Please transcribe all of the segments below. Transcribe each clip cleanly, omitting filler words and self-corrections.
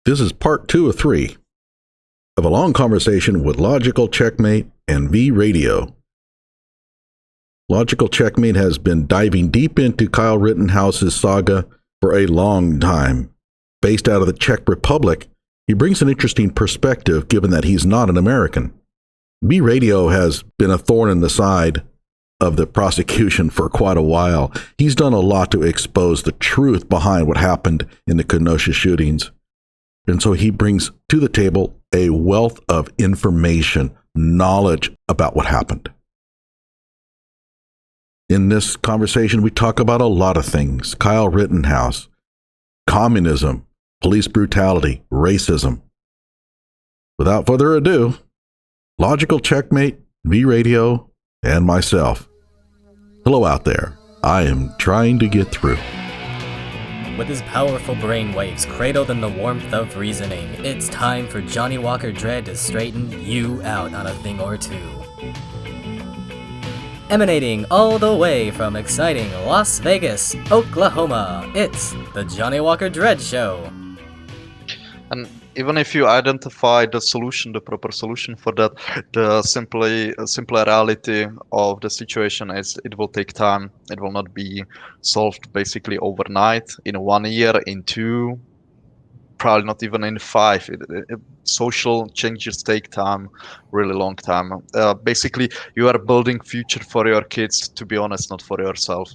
This is part 2 of 3 of a long conversation with Logical Checkmate and V Radio. Logical Checkmate has been diving deep into Kyle Rittenhouse's saga for a long time. Based out of the Czech Republic, he brings an interesting perspective given that he's not an American. V Radio has been a thorn in the side of the prosecution for quite a while. He's done a lot to expose the truth behind what happened in the Kenosha shootings. And so he brings to the table a wealth of information, knowledge about what happened. In this conversation, we talk about a lot of things. Kyle Rittenhouse, communism, police brutality, racism. Without further ado, Logical Checkmate, V Radio, and myself. Hello out there. I am trying to get through. With his powerful brainwaves cradled in the warmth of reasoning, it's time for Johnnie Walker Dread to straighten you out on a thing or two. Emanating all the way from exciting Las Vegas, Oklahoma, it's the Johnnie Walker Dread Show. And even if you identify the solution, the proper solution for that, the simpler reality of the situation is it will take time. It will not be solved basically overnight, in 1 year, in 2, probably not even in 5. Social changes take time, really long time. Basically, you are building future for your kids, to be honest, not for yourself.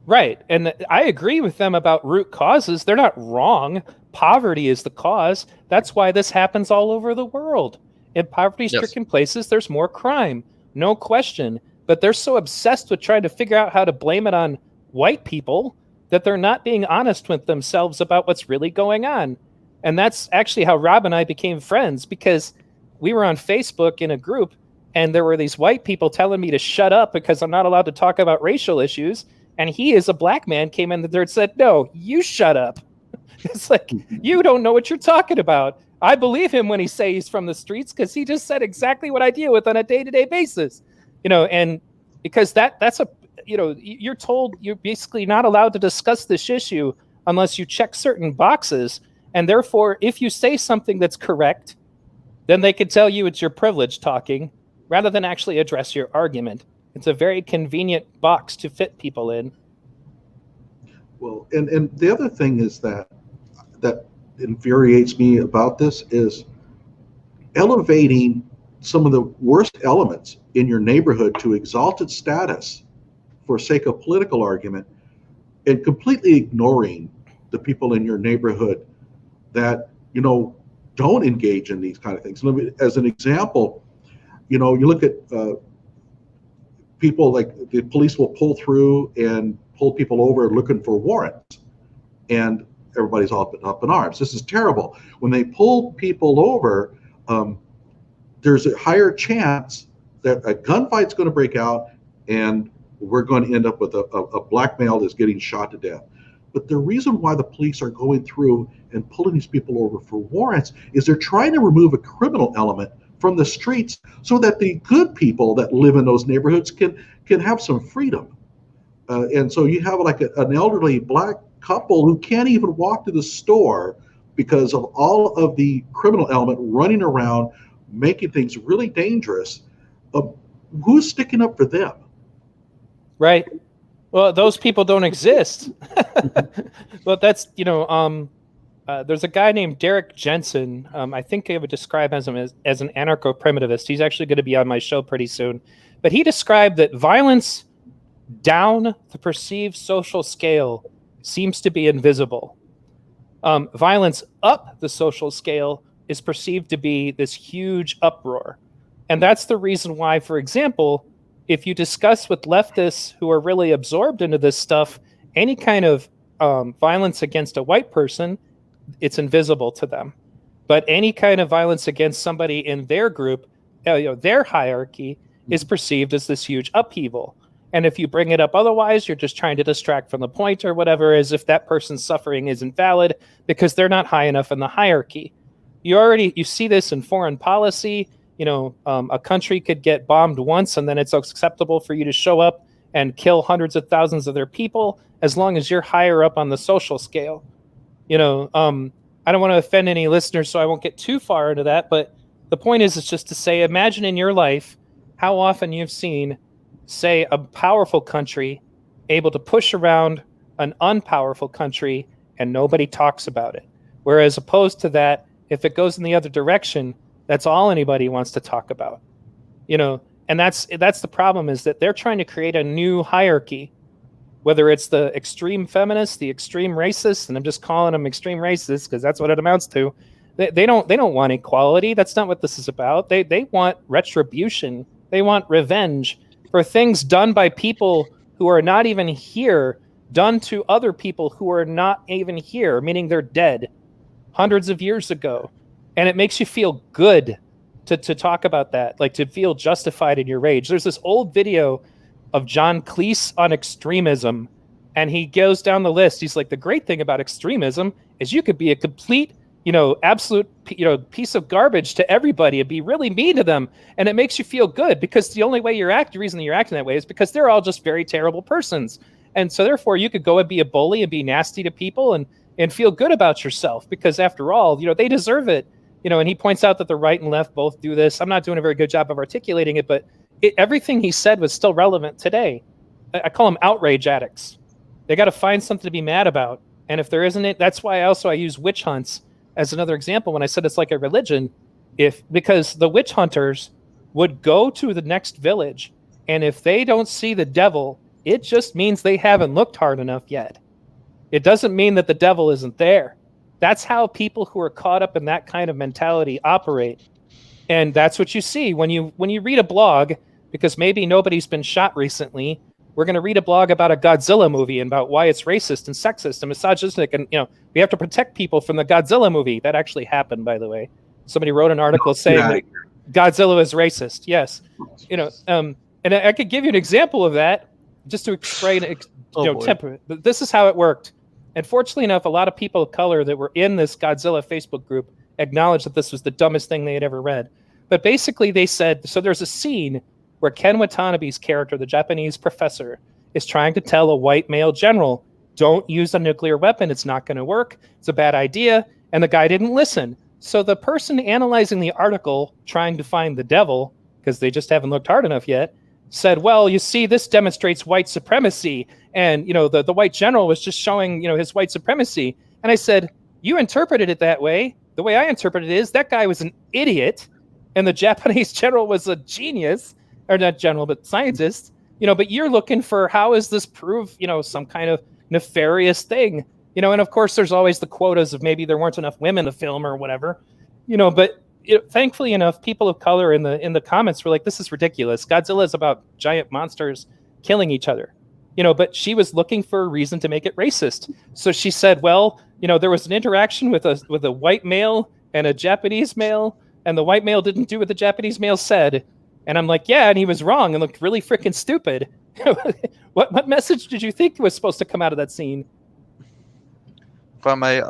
Right. And I agree with them about root causes. They're not wrong. Poverty is the cause. That's why this happens all over the world. In poverty-stricken places, there's more crime. No question. But they're so obsessed with trying to figure out how to blame it on white people that they're not being honest with themselves about what's really going on. And that's actually how Rob and I became friends, because we were on Facebook in a group, and there were these white people telling me to shut up because I'm not allowed to talk about racial issues. And he, as a black man, came in there and said, no, you shut up. It's like, you don't know what you're talking about. I believe him when he says he's from the streets, because he just said exactly what I deal with on a day-to-day basis. And because that's you're told you're basically not allowed to discuss this issue unless you check certain boxes. And therefore, if you say something that's correct, then they could tell you it's your privilege talking rather than actually address your argument. It's a very convenient box to fit people in. Well, and the other thing is that infuriates me about this is elevating some of the worst elements in your neighborhood to exalted status for sake of political argument, and completely ignoring the people in your neighborhood that, don't engage in these kind of things. As an example, you look at people like the police will pull through and pull people over looking for warrants, and everybody's up in arms. This is terrible. When they pull people over, there's a higher chance that a gunfight's going to break out, and we're going to end up with a black male that's getting shot to death. But the reason why the police are going through and pulling these people over for warrants is they're trying to remove a criminal element from the streets so that the good people that live in those neighborhoods can have some freedom. And so you have like an elderly black couple who can't even walk to the store because of all of the criminal element running around, making things really dangerous. Who's sticking up for them? Right. Well, those people don't exist. Well, that's, there's a guy named Derek Jensen. I think I would describe him as an anarcho-primitivist. He's actually going to be on my show pretty soon. But he described that violence down the perceived social scale seems to be invisible. Violence up the social scale is perceived to be this huge uproar. And that's the reason why, for example, if you discuss with leftists who are really absorbed into this stuff, any kind of violence against a white person, it's invisible to them. But any kind of violence against somebody in their group, their hierarchy, is perceived as this huge upheaval. And if you bring it up otherwise, you're just trying to distract from the point or whatever, as if that person's suffering isn't valid because they're not high enough in the hierarchy. You see this in foreign policy. A country could get bombed once and then it's acceptable for you to show up and kill hundreds of thousands of their people as long as you're higher up on the social scale. I don't want to offend any listeners, so I won't get too far into that. But the point is, it's just to say, imagine in your life how often you've seen, say, a powerful country able to push around an unpowerful country and nobody talks about it. Whereas opposed to that, if it goes in the other direction, that's all anybody wants to talk about. And that's the problem, is that they're trying to create a new hierarchy, whether it's the extreme feminists, the extreme racists, and I'm just calling them extreme racists because that's what it amounts to. They don't want equality. That's not what this is about. They want retribution. They want revenge for things done by people who are not even here, done to other people who are not even here, meaning they're dead hundreds of years ago. And it makes you feel good to talk about that, like to feel justified in your rage. There's this old video of John Cleese on extremism, and he goes down the list. He's like, the great thing about extremism is you could be a complete, absolute, piece of garbage to everybody and be really mean to them. And it makes you feel good because the only way the reason that you're acting that way is because they're all just very terrible persons. And so therefore you could go and be a bully and be nasty to people and feel good about yourself because after all, they deserve it. And he points out that the right and left both do this. I'm not doing a very good job of articulating it, but everything he said was still relevant today. I call them outrage addicts. They got to find something to be mad about. And if there isn't it, that's why I use witch hunts as another example when I said it's like a religion. Because the witch hunters would go to the next village, and if they don't see the devil, it just means they haven't looked hard enough yet. It doesn't mean that the devil isn't there. That's how people who are caught up in that kind of mentality operate. And that's what you see when you read a blog, because maybe nobody's been shot recently. We're going to read a blog about a Godzilla movie and about why it's racist and sexist and misogynistic. And, we have to protect people from the Godzilla movie. That actually happened, by the way. Somebody wrote an article saying that Godzilla is racist. Yes. And I could give you an example of that just to explain, temper. But this is how it worked. And fortunately enough, a lot of people of color that were in this Godzilla Facebook group acknowledged that this was the dumbest thing they had ever read. But basically they said, so there's a scene where Ken Watanabe's character, the Japanese professor, is trying to tell a white male general, don't use a nuclear weapon. It's not going to work. It's a bad idea. And the guy didn't listen. So the person analyzing the article, trying to find the devil, because they just haven't looked hard enough yet, said, well, you see, this demonstrates white supremacy. And, the white general was just showing, his white supremacy. And I said, you interpreted it that way. The way I interpreted it is that guy was an idiot and the Japanese general was a genius, or not general, but scientist, but you're looking for how is this prove, some kind of nefarious thing, and of course there's always the quotas of maybe there weren't enough women to film or whatever, but thankfully enough, people of color in the comments were like, this is ridiculous. Godzilla is about giant monsters killing each other, but she was looking for a reason to make it racist. So she said, well, there was an interaction with a white male and a Japanese male, and the white male didn't do what the Japanese male said. And I'm like, yeah, and he was wrong and looked really freaking stupid. What message did you think was supposed to come out of that scene? If I may,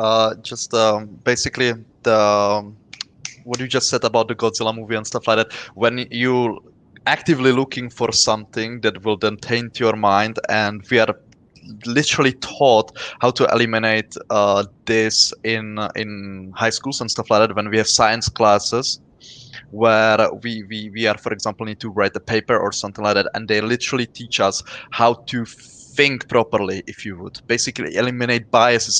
basically what you just said about the Godzilla movie and stuff like that, when you actively looking for something that will then taint your mind, and we are literally taught how to eliminate this in high schools and stuff like that, when we have science classes where we are, for example, need to write a paper or something like that, and they literally teach us how to think properly, if you would basically eliminate biases,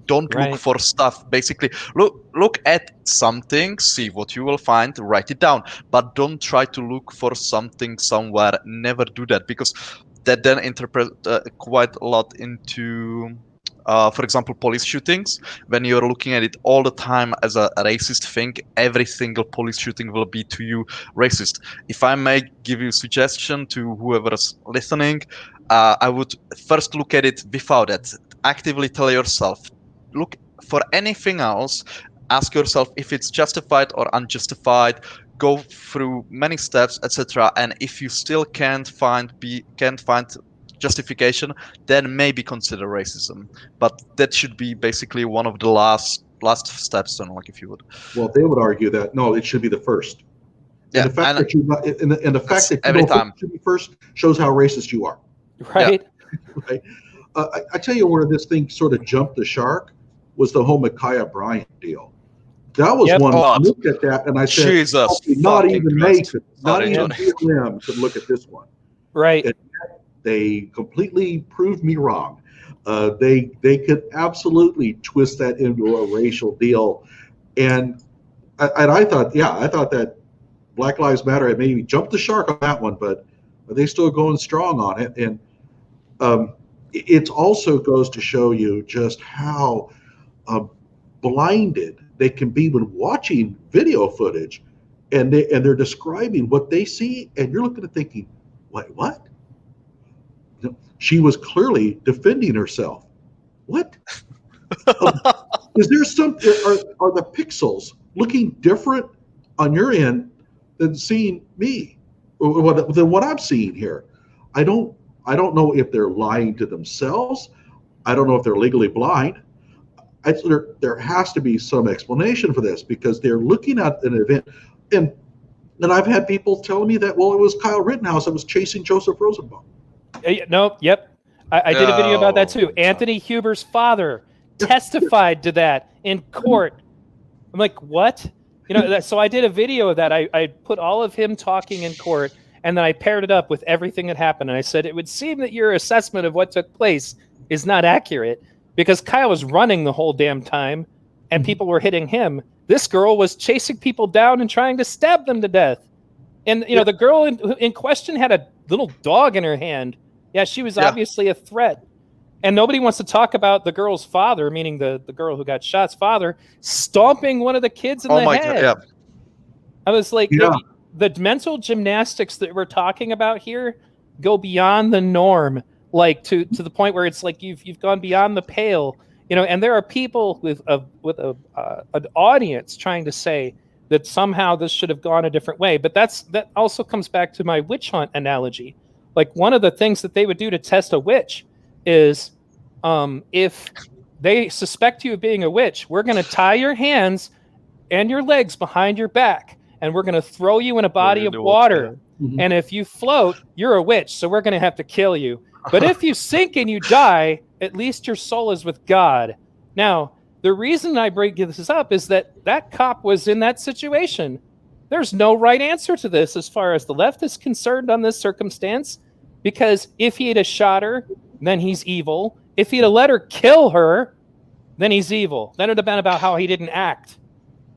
don't look for stuff, basically look at something, see what you will find, write it down, but don't try to look for something somewhere. Never do that, because that then interpret quite a lot into for example, police shootings. When you're looking at it all the time as a racist thing, every single police shooting will be to you racist. If I may give you a suggestion to whoever's listening, I would first look at it without it. Actively tell yourself, look for anything else, ask yourself if it's justified or unjustified, go through many steps, etc. And if you still can't find justification, then maybe consider racism. But that should be basically one of the last steps, if you would. Well, they would argue that no, it should be the first. Yeah, and the fact that you every time should be first shows how racist you are. Right. Yeah. Right. I tell you where this thing sort of jumped the shark. was the whole Micaiah Bryant deal. That was Yep. one. Oh, I looked at that and I said, Jesus not fucking even Christ. they could, Sorry, not even Johnny. BLM could look at this one. Right. And they completely proved me wrong. They could absolutely twist that into a racial deal, and I thought that Black Lives Matter had maybe jumped the shark on that one, but they still going strong on it. And it also goes to show you just how blinded they can be when watching video footage, and they're describing what they see, and you're looking at thinking, wait, what? She was clearly defending herself. What? Is there some? Are the pixels looking different on your end than seeing me, than what I'm seeing here? I don't know if they're lying to themselves. I don't know if they're legally blind. There has to be some explanation for this, because they're looking at an event, and I've had people telling me that, well, it was Kyle Rittenhouse that was chasing Joseph Rosenbaum. No, yep. I did a video about that too. Anthony Huber's father testified to that in court. I'm like, what? So I did a video of that. I put all of him talking in court, and then I paired it up with everything that happened. And I said, it would seem that your assessment of what took place is not accurate, because Kyle was running the whole damn time and people were hitting him. This girl was chasing people down and trying to stab them to death. And, the girl in question had a little dog in her hand. Yeah, she was obviously a threat. And nobody wants to talk about the girl's father, meaning the girl who got shot's father, stomping one of the kids in the head. God, yeah. I was like, the mental gymnastics that we're talking about here go beyond the norm, like to the point where it's like you've gone beyond the pale, and there are people with an audience trying to say that somehow this should have gone a different way. But that also comes back to my witch hunt analogy. Like, one of the things that they would do to test a witch is, if they suspect you of being a witch, we're going to tie your hands and your legs behind your back, and we're going to throw you in a body of water. Mm-hmm. And if you float, you're a witch, so we're going to have to kill you. But if you sink and you die, at least your soul is with God. Now, the reason I bring this up is that cop was in that situation. There's no right answer to this as far as the left is concerned on this circumstance, because if he had shot her, then he's evil. If he'd have let her kill her, then he's evil. Then it would have been about how he didn't act.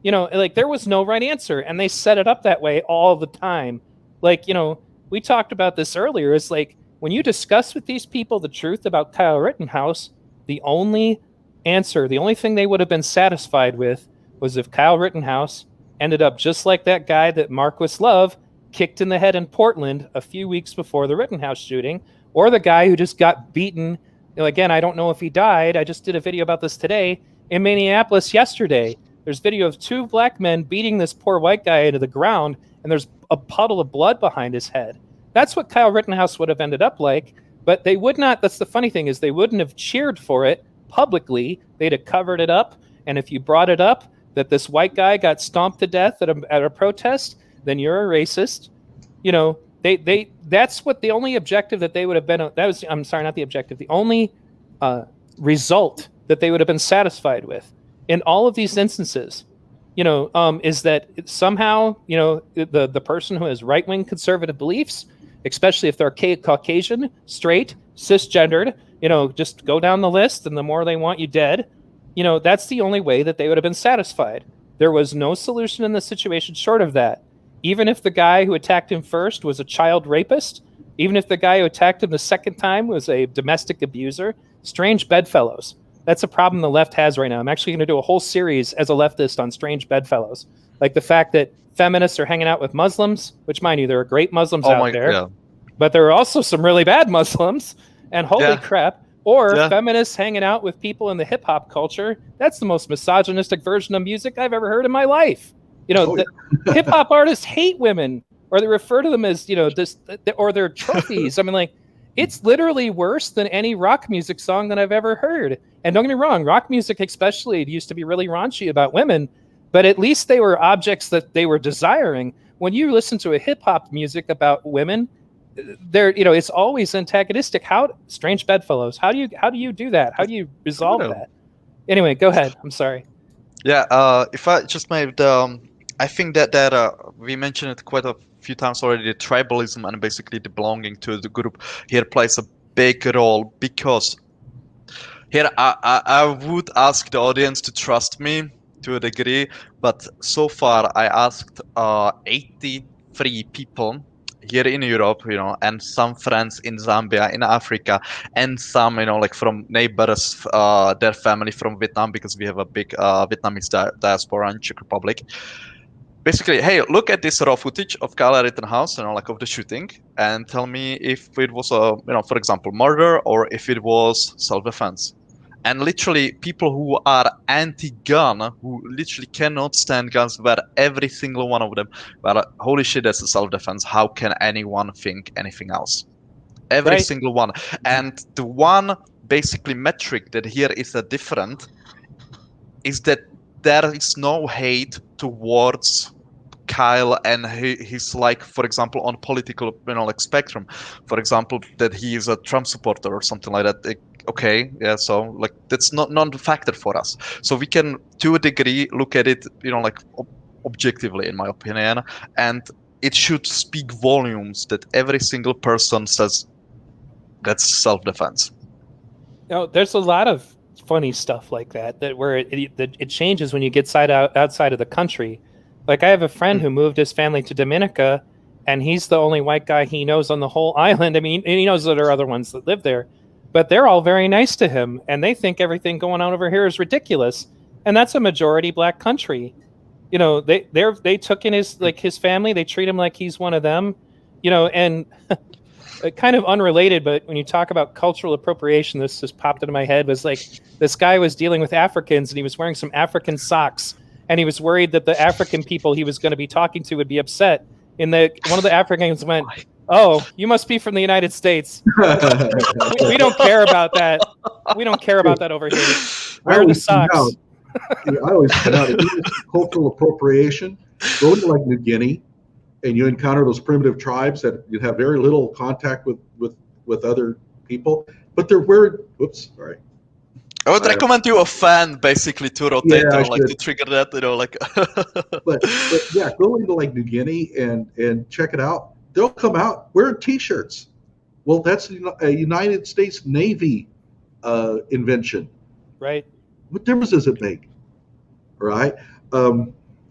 There was no right answer, and they set it up that way all the time. We talked about this earlier. It's like, when you discuss with these people the truth about Kyle Rittenhouse, the only answer, the only thing they would have been satisfied with was if Kyle Rittenhouse ended up just like that guy that Marquis Love kicked in the head in Portland a few weeks before the Rittenhouse shooting, or the guy who just got beaten. Again, I don't know if he died. I just did a video about this today in Minneapolis yesterday. There's video of two black men beating this poor white guy into the ground, and there's a puddle of blood behind his head. That's what Kyle Rittenhouse would have ended up like, but they would not. That's the funny thing, is they wouldn't have cheered for it publicly. They'd have covered it up, and if you brought it up that this white guy got stomped to death at a protest, then you're a racist. That's what the only objective that they would have been. I'm sorry, not the objective. The only result that they would have been satisfied with in all of these instances, is that somehow, the person who has right-wing conservative beliefs, especially if they're Caucasian, straight, cisgendered, just go down the list, and the more they want you dead, that's the only way that they would have been satisfied. There was no solution in this situation short of that. Even if the guy who attacked him first was a child rapist, even if the guy who attacked him the second time was a domestic abuser, strange bedfellows. That's a problem the left has right now. I'm actually going to do a whole series as a leftist on strange bedfellows. Like the fact that feminists are hanging out with Muslims, which, mind you, there are great Muslims out there, but there are also some really bad Muslims, and holy crap. Or feminists hanging out with people in the hip hop culture. That's the most misogynistic version of music I've ever heard in my life. Hip hop artists hate women, or they refer to them as, or their trophies. I mean, it's literally worse than any rock music song that I've ever heard. And don't get me wrong, rock music especially used to be really raunchy about women, but at least they were objects that they were desiring. When you listen to a hip hop music about women, it's always antagonistic. Strange bedfellows. How do you do that? How do you resolve that? Anyway, go ahead. I'm sorry. Yeah, if I just made, I think that we mentioned it quite a few times already. The tribalism and basically the belonging to the group here plays a big role, because here I would ask the audience to trust me to a degree, but so far I asked 83 people here in Europe, and some friends in Zambia, in Africa, and some, like from neighbors, their family from Vietnam, because we have a big Vietnamese diaspora in Czech Republic. Basically, hey, look at this raw footage of Kyle Rittenhouse, like of the shooting, and tell me if it was a, for example, murder, or if it was self-defense. And literally, people who are anti-gun, who literally cannot stand guns, were every single one of them, well, holy shit, that's a self-defense. How can anyone think anything else? Every Right. single one. And the one basically metric that here is different is that there is no hate towards Kyle and his, like, for example, on political, like spectrum, for example, that he is a Trump supporter or something like that. Okay, yeah, so like that's not a factor for us. So we can, to a degree, look at it, like objectively, in my opinion, and it should speak volumes that every single person says that's self-defense. There's a lot of funny stuff like that where it changes when you get outside of the country. Like, I have a friend who moved his family to Dominica, and he's the only white guy he knows on the whole island. I mean, he knows that there are other ones that live there, but they're all very nice to him, and they think everything going on over here is ridiculous. And that's a majority black country. They took in his family. They treat him like he's one of them. And kind of unrelated, but when you talk about cultural appropriation, this just popped into my head. Was like, this guy was dealing with Africans, and he was wearing some African socks. And he was worried that the African people he was going to be talking to would be upset. And one of the Africans went, "Oh, you must be from the United States. we don't care about that. We don't care about that over here. Wear the socks." I always point out, if you cultural appropriation, go to like New Guinea, and you encounter those primitive tribes that you have very little contact with other people, but they're wearing. Oops, sorry. I would recommend you a fan, basically, to rotate, to trigger that, like. but yeah, go into like New Guinea and check it out. They'll come out wearing T-shirts. Well, that's a United States Navy invention. Right. What difference does it make? Right.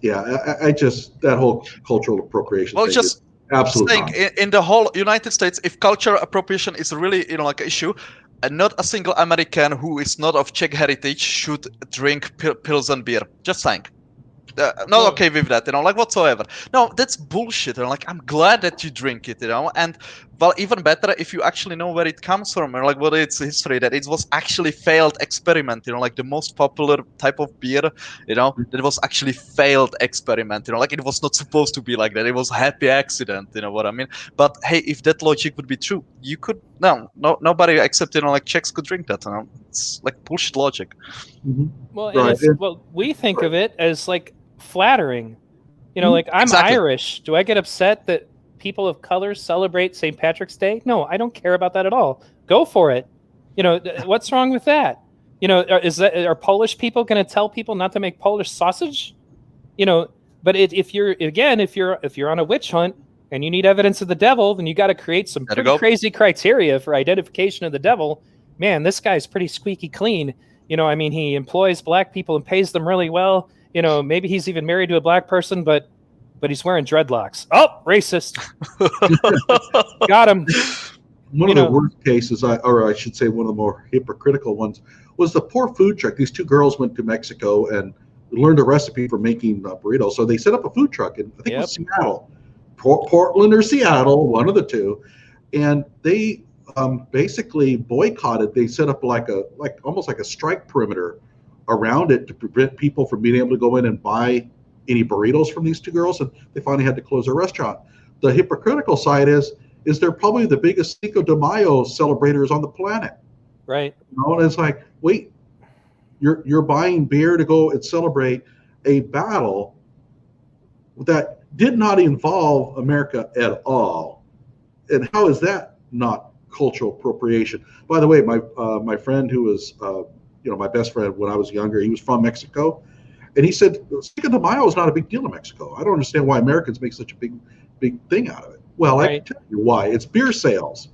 Yeah, I just, that whole cultural appropriation thing is absolutely saying, in the whole United States, if cultural appropriation is really, like an issue, and not a single American who is not of Czech heritage should drink pills and beer. Just saying. Not okay with that, like whatsoever. No, that's bullshit. Like, I'm glad that you drink it, and well, even better if you actually know where it comes from, or like what its history, that it was actually failed experiment, like the most popular type of beer, that was actually failed experiment, like it was not supposed to be like that. It was happy accident, what I mean? But hey, if that logic would be true, you could, nobody except, like Czechs could drink that, It's like bullshit logic. Mm-hmm. Well, right. We think of it as like flattering, like, I'm Irish. Do I get upset that people of color celebrate St. Patrick's Day? No, I don't care about that at all. Go for it. What's wrong with that? Are Polish people going to tell people not to make Polish sausage? But if you're on a witch hunt and you need evidence of the devil, then you got to create some pretty crazy criteria for identification of the devil. Man, this guy's pretty squeaky clean. He employs black people and pays them really well. Maybe he's even married to a black person, but he's wearing dreadlocks. Oh, racist. Got him. One of the worst cases, or I should say one of the more hypocritical ones, was the poor food truck. These two girls went to Mexico and learned a recipe for making burritos. So they set up a food truck in, I think it was Seattle, Portland or Seattle, one of the two. And they basically boycotted. They set up almost like a strike perimeter around it to prevent people from being able to go in and buy any burritos from these two girls, and they finally had to close their restaurant. The hypocritical side is they're probably the biggest Cinco de Mayo celebrators on the planet. Right. And it's like, wait, you're buying beer to go and celebrate a battle that did not involve America at all. And how is that not cultural appropriation? By the way, my friend who was my best friend when I was younger, he was from Mexico, and he said Cinco de Mayo is not a big deal in Mexico. I don't understand why Americans make such a big thing out of it. Well, I can tell you why. It's beer sales.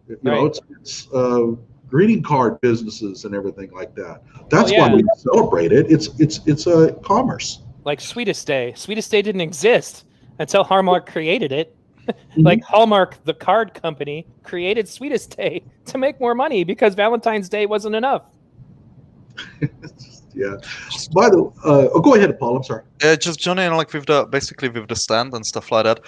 It's greeting card businesses and everything like that. That's why we celebrate it. It's a commerce. Like Sweetest Day. Sweetest Day didn't exist until Hallmark created it. Like Hallmark, the card company, created Sweetest Day to make more money because Valentine's Day wasn't enough. Yeah. By the go ahead, Paul. I'm sorry. Just Johnny, like with the stand and stuff like that.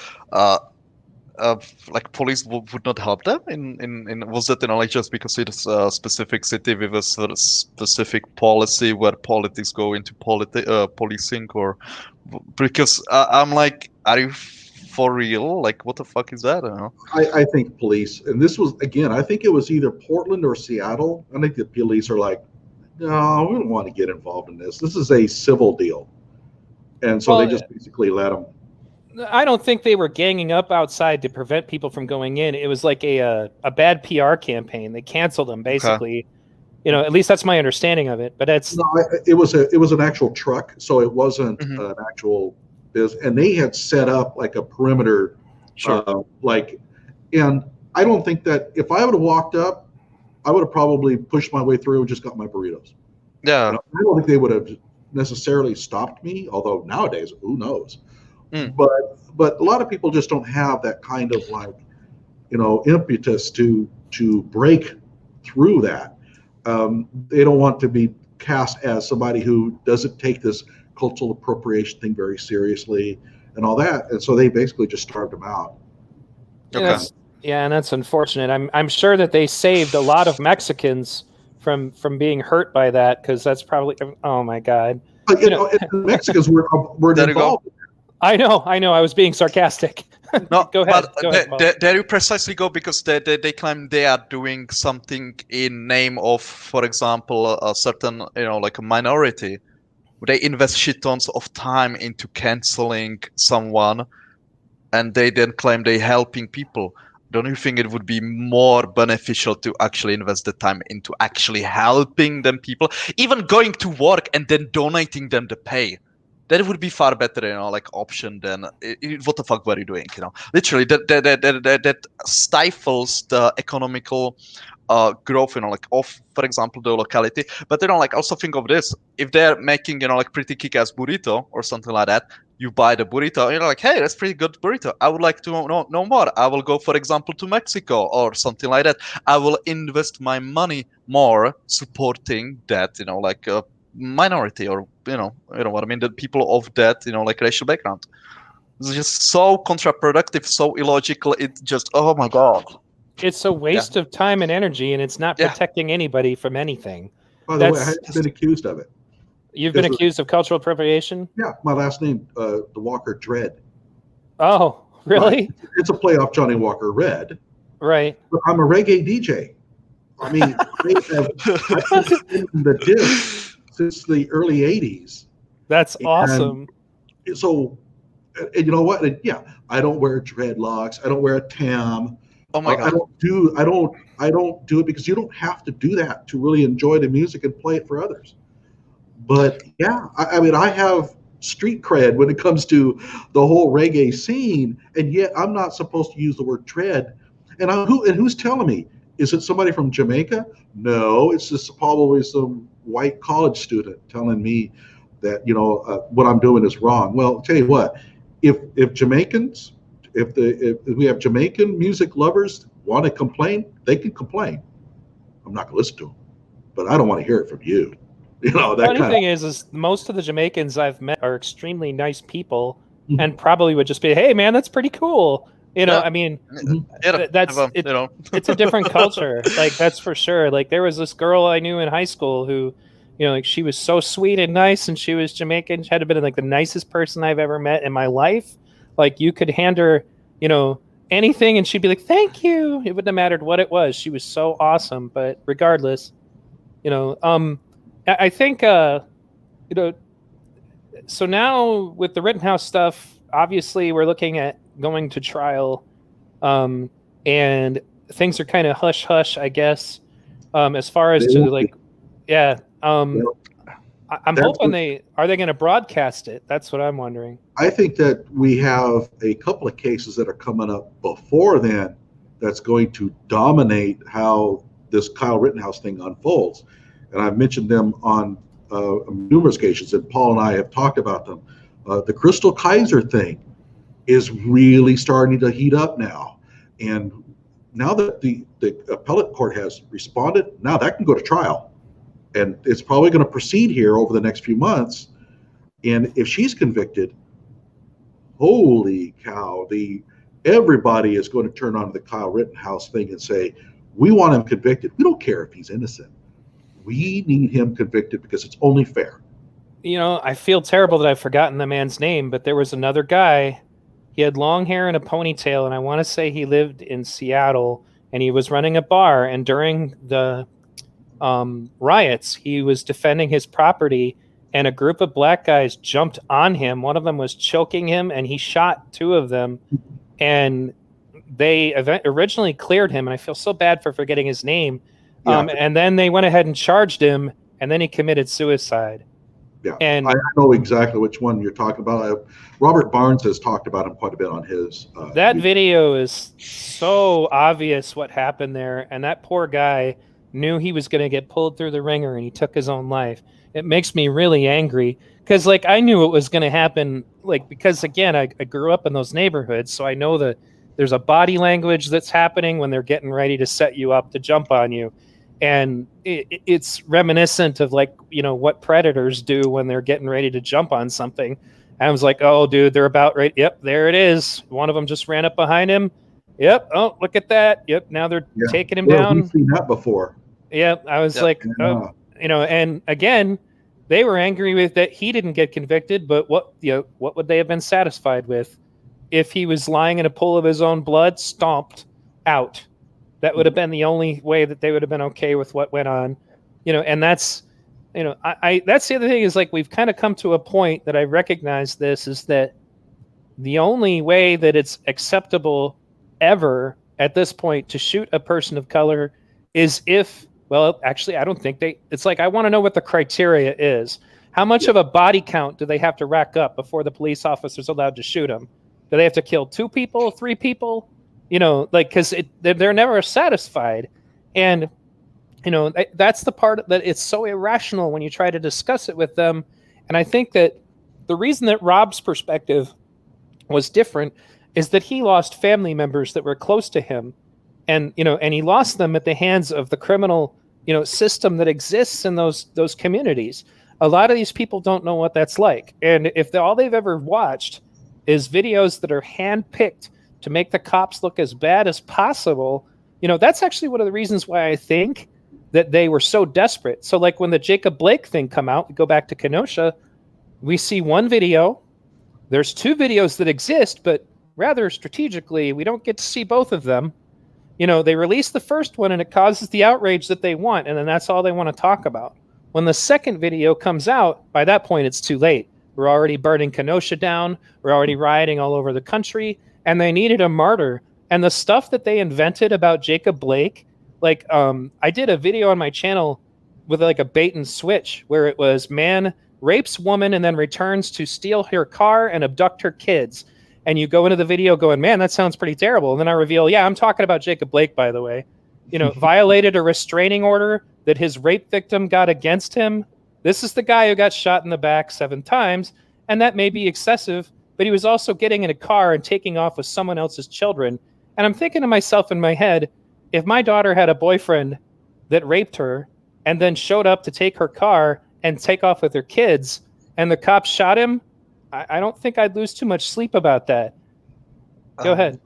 Like police would not help them in was that like just because it's a specific city with a sort of specific policy where politics go into policing, or because I'm like, are you for real? Like, what the fuck is that? I don't know. I think police, and this was, again, I think it was either Portland or Seattle. I think the police are like, no, we don't want to get involved in this. This is a civil deal. And so they just basically let them. I don't think they were ganging up outside to prevent people from going in. It was like a bad PR campaign. They canceled them, basically. Okay. At least that's my understanding of it. But it's it was an actual truck, so it wasn't an actual business. And they had set up like a perimeter, and I don't think that if I would have walked up, I would have probably pushed my way through and just got my burritos. Yeah, I don't think they would have necessarily stopped me. Although nowadays, who knows? But a lot of people just don't have that kind of impetus to break through that. They don't want to be cast as somebody who doesn't take this cultural appropriation thing very seriously and all that, and so they basically just starved them out. Okay. And that's unfortunate. I'm sure that they saved a lot of Mexicans from being hurt by that, because that's probably, oh my God. But Mexicans were involved. I know. I was being sarcastic. No, go ahead. There you precisely go, because they claim they are doing something in name of, for example, a certain, like a minority. They invest shit tons of time into canceling someone, and they then claim they're helping people. Don't you think it would be more beneficial to actually invest the time into actually helping them people, even going to work and then donating them the pay? That would be far better, like option than what the fuck were you doing? Literally that stifles the economical growth, like of, for example, the locality. But like also think of this: if they're making like pretty kick-ass burrito or something like that, you buy the burrito, and you're like, hey, that's pretty good burrito. I would like to know more. I will go, for example, to Mexico or something like that. I will invest my money more supporting that, like a minority, or you know what I mean, the people of that, like racial background. It's just so counterproductive, so illogical. It just, oh my God. It's a waste of time and energy, and it's not protecting anybody from anything. By the way, I have been accused of it. You've been accused of cultural appropriation? Yeah, my last name, the Walker Dread. Oh, really? Right. It's a play off Johnnie Walker Red. Right. But I'm a reggae DJ. I mean, I've been in the disc since the early 80s. That's awesome. So, and you know what? I don't wear dreadlocks. I don't wear a tam. Oh my God. I don't do it because you don't have to do that to really enjoy the music and play it for others. But yeah, I mean, I have street cred when it comes to the whole reggae scene, and yet I'm not supposed to use the word dread. And who's telling me? Is it somebody from Jamaica? No, it's just probably some white college student telling me that what I'm doing is wrong. Well, I'll tell you what, if Jamaicans, if we have Jamaican music lovers want to complain, they can complain. I'm not going to listen to them, but I don't want to hear it from you. The funny thing is most of the Jamaicans I've met are extremely nice people, and probably would just be, hey man, that's pretty cool. I mean, it's a different culture. Like, that's for sure. Like, there was this girl I knew in high school who, like, she was so sweet and nice, and she was Jamaican. She had been like the nicest person I've ever met in my life. Like, you could hand her, anything, and she'd be like, thank you. It wouldn't have mattered what it was. She was so awesome. But regardless, I think, so now with the Rittenhouse stuff, obviously we're looking at going to trial, and things are kind of hush hush, I guess, as far as to like, I'm That's hoping what- are they going to broadcast it? That's what I'm wondering. I think that we have a couple of cases that are coming up before then that's going to dominate how this Kyle Rittenhouse thing unfolds. And I've mentioned them on numerous occasions, and Paul and I have talked about them. The Crystal Kaiser thing is really starting to heat up now. And now that the appellate court has responded, now that can go to trial. And it's probably going to proceed here over the next few months. And if she's convicted, holy cow, everybody is going to turn on the Kyle Rittenhouse thing and say, we want him convicted. We don't care if he's innocent. We need him convicted because it's only fair. You know, I feel terrible that I've forgotten the man's name, but there was another guy. He had long hair and a ponytail, and I want to say he lived in Seattle, and he was running a bar. And during the riots, he was defending his property, and a group of black guys jumped on him. One of them was choking him, and he shot two of them. And they originally cleared him, and I feel so bad for forgetting his name. Yeah. And then they went ahead and charged him, and then he committed suicide. Yeah, and I know exactly which one you're talking about. Robert Barnes has talked about him quite a bit on his. That video is so obvious what happened there, and that poor guy knew he was going to get pulled through the ringer, and he took his own life. It makes me really angry because, like, I knew it was going to happen, like, because again, I grew up in those neighborhoods, so I know that there's a body language that's happening when they're getting ready to set you up to jump on you. And it's reminiscent of, like, you know, what predators do when they're getting ready to jump on something. And I was like, oh, dude, they're about right. Yep, there it is. One of them just ran up behind him. Yep. Oh, look at that. Yep. Now they're taking him down. We've seen that before. Yep. I was like, oh, you know, and again, they were angry with that he didn't get convicted. But what would they have been satisfied with if he was lying in a pool of his own blood, stomped out? That would have been the only way that they would have been okay with what went on, you know. And that's, you know, that's the other thing is, like, we've kind of come to a point that I recognize this is that the only way that it's acceptable ever at this point to shoot a person of color is if, well, actually, I don't think it's like, I want to know what the criteria is. How much of a body count do they have to rack up before the police officer's allowed to shoot them? Do they have to kill 2 people, 3 people? You know, like, because they're never satisfied. And, you know, that's the part that it's so irrational when you try to discuss it with them. And I think that the reason that Rob's perspective was different is that he lost family members that were close to him. And, you know, and he lost them at the hands of the criminal, you know, system that exists in those communities. A lot of these people don't know what that's like. And if all they've ever watched is videos that are handpicked to make the cops look as bad as possible, you know, that's actually one of the reasons why I think that they were so desperate. So, like, when the Jacob Blake thing come out, we go back to Kenosha, we see one video. There's 2 videos that exist, but rather strategically, we don't get to see both of them. You know, they release the first one and it causes the outrage that they want, and then that's all they want to talk about. When the second video comes out, by that point, it's too late. We're already burning Kenosha down. We're already rioting all over the country. And they needed a martyr. And the stuff that they invented about Jacob Blake, like, I did a video on my channel with, like, a bait and switch where it was man rapes woman and then returns to steal her car and abduct her kids. And you go into the video going, man, that sounds pretty terrible. And then I reveal, yeah, I'm talking about Jacob Blake, by the way. You know, violated a restraining order that his rape victim got against him. This is the guy who got shot in the back 7 times. And that may be excessive, but he was also getting in a car and taking off with someone else's children. And I'm thinking to myself in my head, if my daughter had a boyfriend that raped her and then showed up to take her car and take off with her kids, and the cops shot him, I don't think I'd lose too much sleep about that. Go ahead.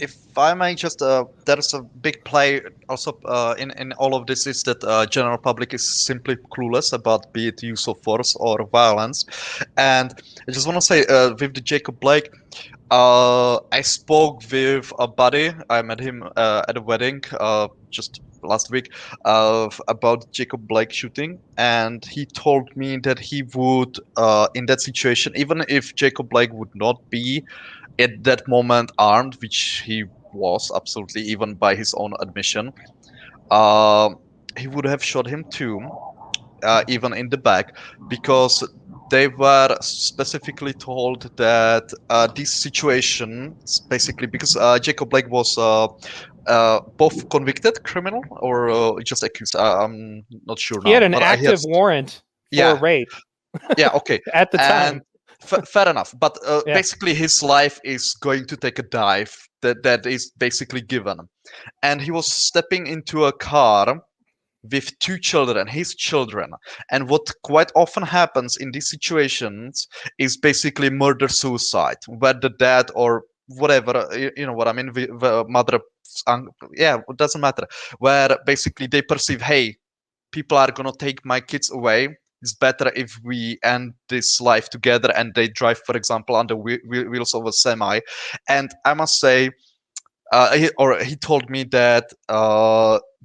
If I may just, there's a big play also in all of this is that general public is simply clueless about be it use of force or violence. And I just want to say with the Jacob Blake, I spoke with a buddy. I met him at a wedding just last week about Jacob Blake shooting, and he told me that he would in that situation, even if Jacob Blake would not be at that moment armed, which he was absolutely, even by his own admission, he would have shot him too. even in the back, because they were specifically told that this situation, basically because Jacob Blake was both convicted criminal or just accused. I'm not sure He now. had an But active warrant for yeah, rape yeah, okay. at the And time. fair enough. But Yeah. basically, his life is going to take a dive that is basically given. And he was stepping into a car with two children, his children. And what quite often happens in these situations is basically murder suicide, where the dad or whatever, you know what I mean, the mother, yeah, it doesn't matter, where basically they perceive, hey, people are gonna take my kids away. It's better if we end this life together, and they drive, for example, on the wheels of a semi. And I must say, he told me that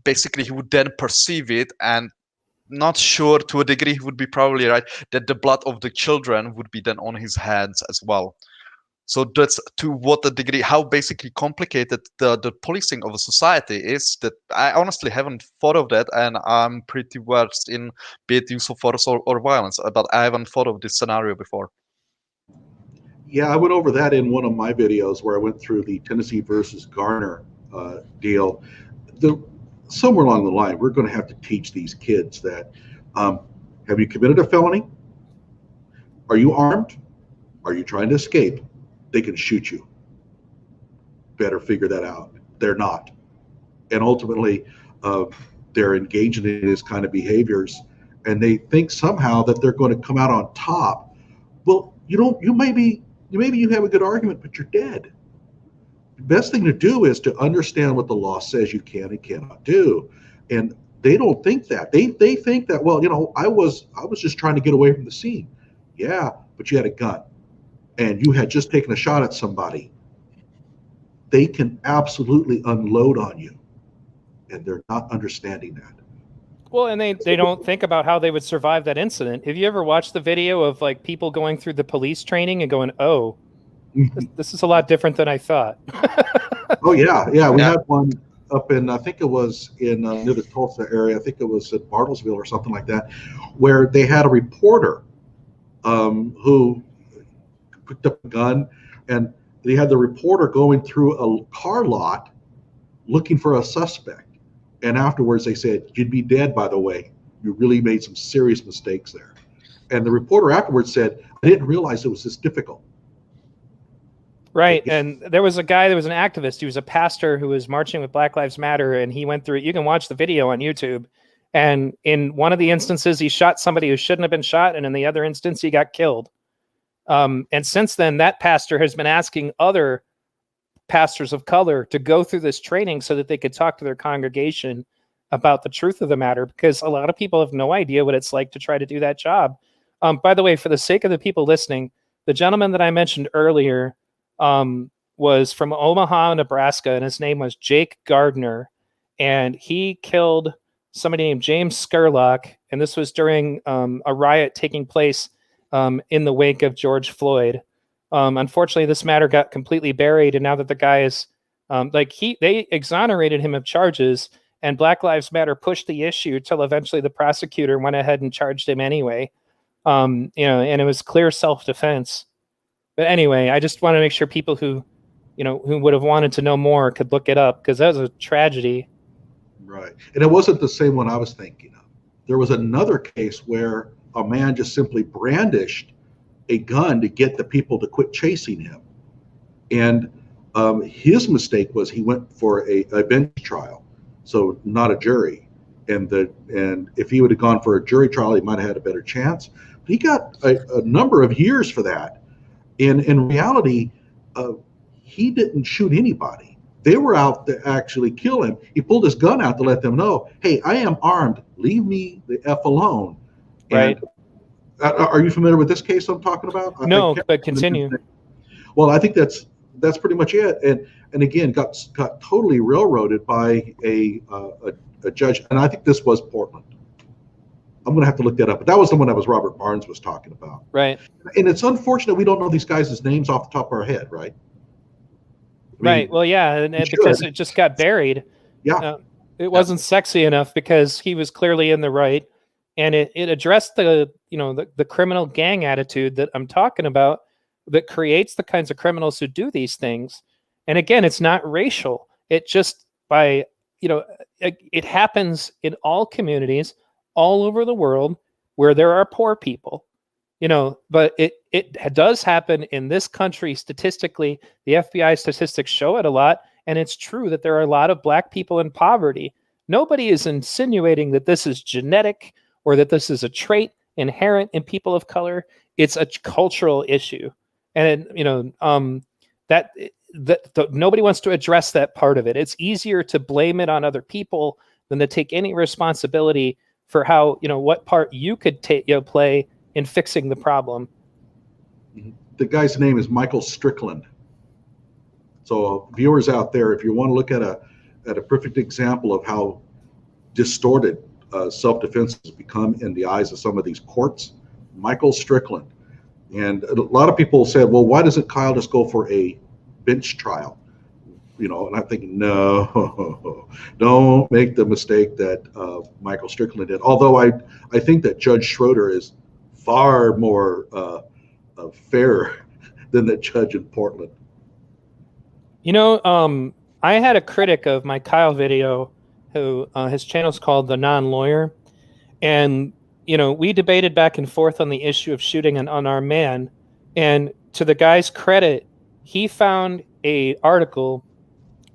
basically he would then perceive it, and not sure, to a degree he would be probably right, that the blood of the children would be then on his hands as well. So that's to what a degree, how basically complicated the policing of a society is, that I honestly haven't thought of that, and I'm pretty versed in be it use of force or violence, but I haven't thought of this scenario before. Yeah, I went over that in one of my videos where I went through the Tennessee versus Garner deal. Somewhere along the line, we're going to have to teach these kids that, have you committed a felony? Are you armed? Are you trying to escape? They can shoot you. Better figure that out. They're not. And ultimately, they're engaging in this kind of behaviors, and they think somehow that they're going to come out on top. Well, maybe you have a good argument, but you're dead. The best thing to do is to understand what the law says you can and cannot do. And they don't think that. They think that, well, I was just trying to get away from the scene. Yeah, but you had a gun and you had just taken a shot at somebody. They can absolutely unload on you, and they're not understanding that. Well, and they don't think about how they would survive that incident. Have you ever watched the video of like people going through the police training and going, "Oh, this is a lot different than I thought"? Oh yeah. We had one up in, I think it was in near the Tulsa area. I think it was at Bartlesville or something like that, where they had a reporter who picked up a gun, and they had the reporter going through a car lot looking for a suspect. And afterwards they said, "You'd be dead, by the way. You really made some serious mistakes there." And the reporter afterwards said, "I didn't realize it was this difficult." Right. And there was a guy that was an activist. He was a pastor who was marching with Black Lives Matter, and he went through it. You can watch the video on YouTube. And in one of the instances, he shot somebody who shouldn't have been shot. And in the other instance, he got killed. And since then, that pastor has been asking other pastors of color to go through this training so that they could talk to their congregation about the truth of the matter, because a lot of people have no idea what it's like to try to do that job. By the way, for the sake of the people listening, the gentleman that I mentioned earlier was from Omaha, Nebraska, and his name was Jake Gardner, and he killed somebody named James Scurlock, and this was during a riot taking place in the wake of George Floyd. Unfortunately, this matter got completely buried, and now that the guy is they exonerated him of charges, and Black Lives Matter pushed the issue till eventually the prosecutor went ahead and charged him anyway. And it was clear self-defense. But anyway, I just want to make sure people who would have wanted to know more could look it up, because that was a tragedy. Right. And it wasn't the same one I was thinking of. There was another case where a man just simply brandished a gun to get the people to quit chasing him. And his mistake was he went for a bench trial, so not a jury. And if he would have gone for a jury trial, he might have had a better chance. But he got a number of years for that. And in reality, he didn't shoot anybody. They were out to actually kill him. He pulled his gun out to let them know, "Hey, I am armed. Leave me the F alone." Right. And, are you familiar with this case I'm talking about? No, but continue. Well, I think that's pretty much it. And again, got totally railroaded by a judge. And I think this was Portland. I'm going to have to look that up. But that was the one that was Robert Barnes was talking about. Right. And it's unfortunate we don't know these guys' names off the top of our head, right? Right. Well, yeah, and because it just got buried. Yeah. It wasn't sexy enough because he was clearly in the right. and it addressed the the criminal gang attitude that I'm talking about that creates the kinds of criminals who do these things. And again, it's not racial. It just by it happens in all communities all over the world where there are poor people. But it does happen in this country statistically. The FBI statistics show it a lot, and it's true that there are a lot of black people in poverty. Nobody is insinuating that this is genetic or that this is a trait inherent in people of color. It's a cultural issue, and nobody wants to address that part of it. It's easier to blame it on other people than to take any responsibility for how what part you could play in fixing the problem. The guy's name is Michael Strickland. So viewers out there, if you want to look at a perfect example of how distorted self-defense has become in the eyes of some of these courts, Michael Strickland. And a lot of people said, well, why doesn't Kyle just go for a bench trial? And I'm thinking, no, don't make the mistake that Michael Strickland did. Although I think that Judge Schroeder is far more fair than the judge in Portland. I had a critic of my Kyle video who his channel is called The Non-Lawyer. And, we debated back and forth on the issue of shooting an unarmed man. And to the guy's credit, he found a article,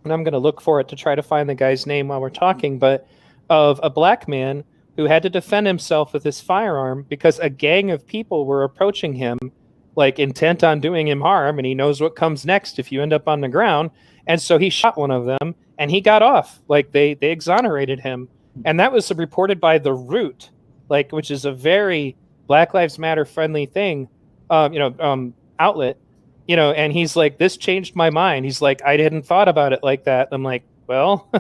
and I'm going to look for it to try to find the guy's name while we're talking, but of a black man who had to defend himself with his firearm because a gang of people were approaching him, like intent on doing him harm, and he knows what comes next if you end up on the ground. And so he shot one of them, and he got off. Like they exonerated him, and that was reported by The Root, which is a very Black Lives Matter friendly thing, outlet. And he's like, this changed my mind. He's like, I hadn't thought about it like that. I'm like, well,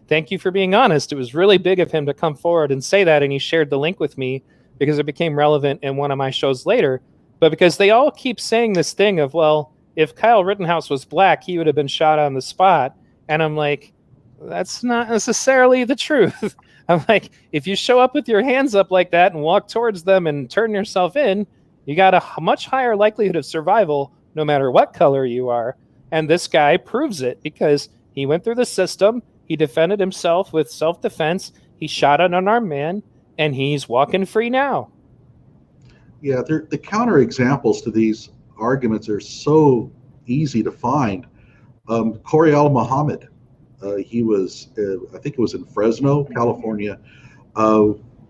thank you for being honest. It was really big of him to come forward and say that. And he shared the link with me because it became relevant in one of my shows later. But because they all keep saying this thing of, well, if Kyle Rittenhouse was black, he would have been shot on the spot. And I'm like, that's not necessarily the truth. I'm like, if you show up with your hands up like that and walk towards them and turn yourself in, you got a much higher likelihood of survival no matter what color you are. And this guy proves it because he went through the system. He defended himself with self-defense. He shot an unarmed man, and he's walking free now. Yeah, the counter examples to these arguments are so easy to find. Corey Al-Muhammad, he was, I think it was in Fresno, California,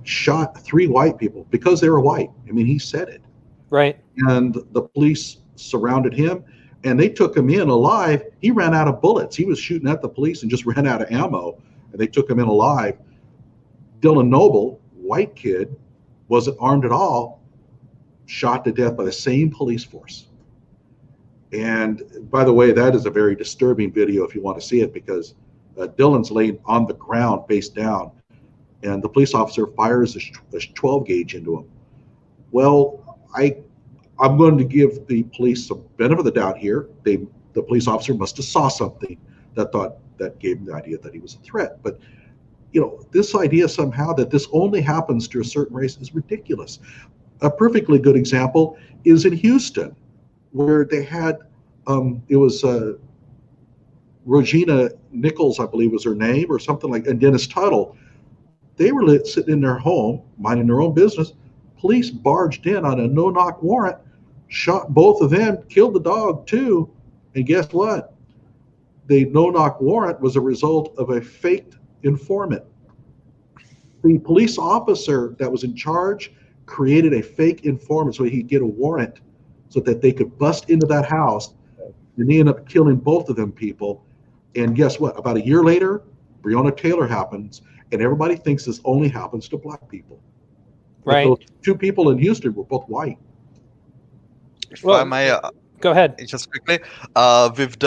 shot 3 white people because they were white. I mean, he said it. Right. And the police surrounded him, and they took him in alive. He ran out of bullets. He was shooting at the police and just ran out of ammo, and they took him in alive. Dylan Noble, white kid, wasn't armed at all, shot to death by the same police force. And by the way, that is a very disturbing video if you want to see it, because Dylan's laying on the ground face down, and the police officer fires a 12 gauge into him. Well, I'm going to give the police some benefit of the doubt here. The police officer must have saw something that gave him the idea that he was a threat. But this idea somehow that this only happens to a certain race is ridiculous. A perfectly good example is in Houston, where they had it was Regina Nichols, I believe was her name, or something like, and Dennis Tuttle. They were sitting in their home, minding their own business. Police barged in on a no-knock warrant, shot both of them, killed the dog too, and guess what? The no-knock warrant was a result of a faked informant. The police officer that was in charge created a fake informant so he could get a warrant so that they could bust into that house, and they ended up killing both of them people. And guess what? About a year later, Breonna Taylor happens, and everybody thinks this only happens to black people. Right. Those 2 people in Houston were both white. If I may, go ahead. Just quickly, with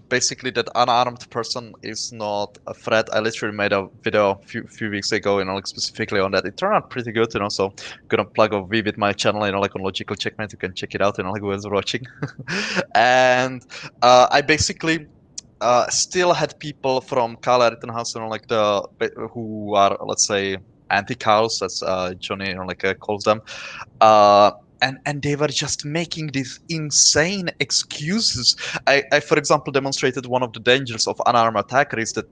basically that unarmed person is not a threat. I literally made a video a few weeks ago, specifically on that. It turned out pretty good, so I'm gonna plug a V with my channel, on logical checkmate. You can check it out, whoever's watching. And I basically still had people from Kyle Rittenhouse, who are, let's say, anti-cows, as Johnnie calls them. And they were just making these insane excuses. I, for example, demonstrated one of the dangers of unarmed attacker is that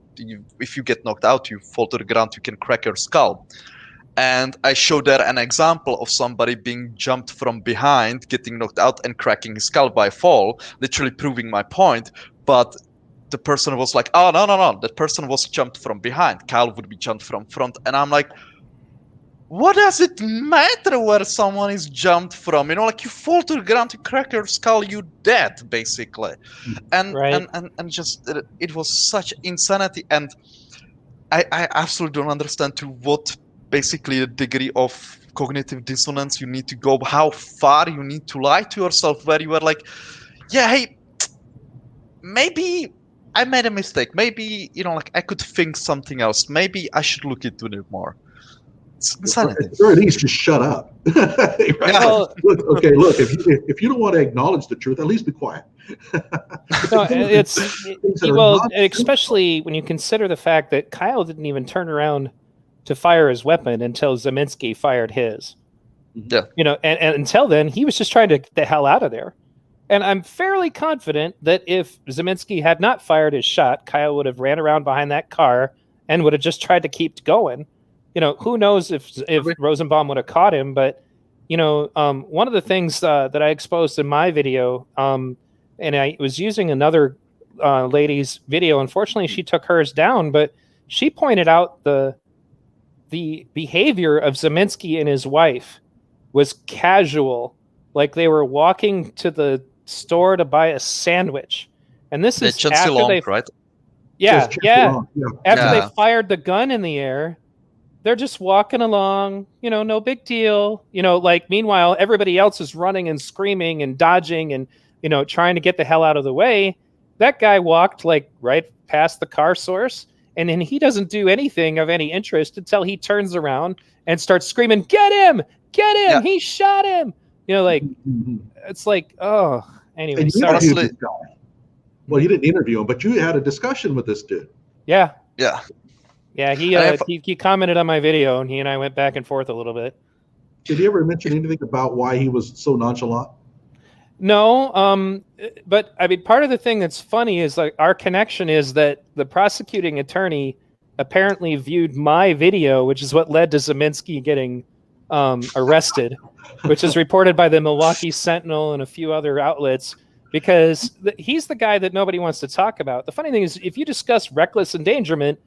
if you get knocked out, you fall to the ground, you can crack your skull. And I showed there an example of somebody being jumped from behind, getting knocked out and cracking his skull by fall, literally proving my point. But the person was like, oh, no, that person was jumped from behind. Kyle would be jumped from front. And I'm like, what does it matter where someone is jumped from? You fall to the ground, you crack your skull, you dead, basically. And Right. and just it was such insanity. And I absolutely don't understand to what basically the degree of cognitive dissonance you need to go, how far you need to lie to yourself, where you are like, yeah, hey, maybe I made a mistake. Maybe, I could think something else. Maybe I should look into it more. It's insanity. Or at least just shut up. Right? Well, Look, if you don't want to acknowledge the truth, at least be quiet. no, especially when you consider the fact that Kyle didn't even turn around to fire his weapon until Zeminski fired his. Yeah. And until then, he was just trying to get the hell out of there. And I'm fairly confident that if Zeminski had not fired his shot, Kyle would have ran around behind that car and would have just tried to keep going. Who knows if Rosenbaum would have caught him, but one of the things that I exposed in my video, and I was using another lady's video. Unfortunately, she took hers down, but she pointed out the behavior of Zeminski and his wife was casual, like they were walking to the store to buy a sandwich, and this is after they, right? Yeah. After they fired the gun in the air. They're just walking along, no big deal. Meanwhile, everybody else is running and screaming and dodging and, trying to get the hell out of the way. That guy walked right past the car source, and then he doesn't do anything of any interest until he turns around and starts screaming, get him, Yeah. he shot him. It's like, oh, anyway. And you interviewed this guy. Well, you didn't interview him, but you had a discussion with this dude. Yeah. Yeah. Yeah, he commented on my video, and he and I went back and forth a little bit. Did he ever mention anything about why he was so nonchalant? No, but I mean, part of the thing that's funny is our connection is that the prosecuting attorney apparently viewed my video, which is what led to Zeminski getting arrested, which is reported by the Milwaukee Sentinel and a few other outlets, because he's the guy that nobody wants to talk about. The funny thing is, if you discuss reckless endangerment,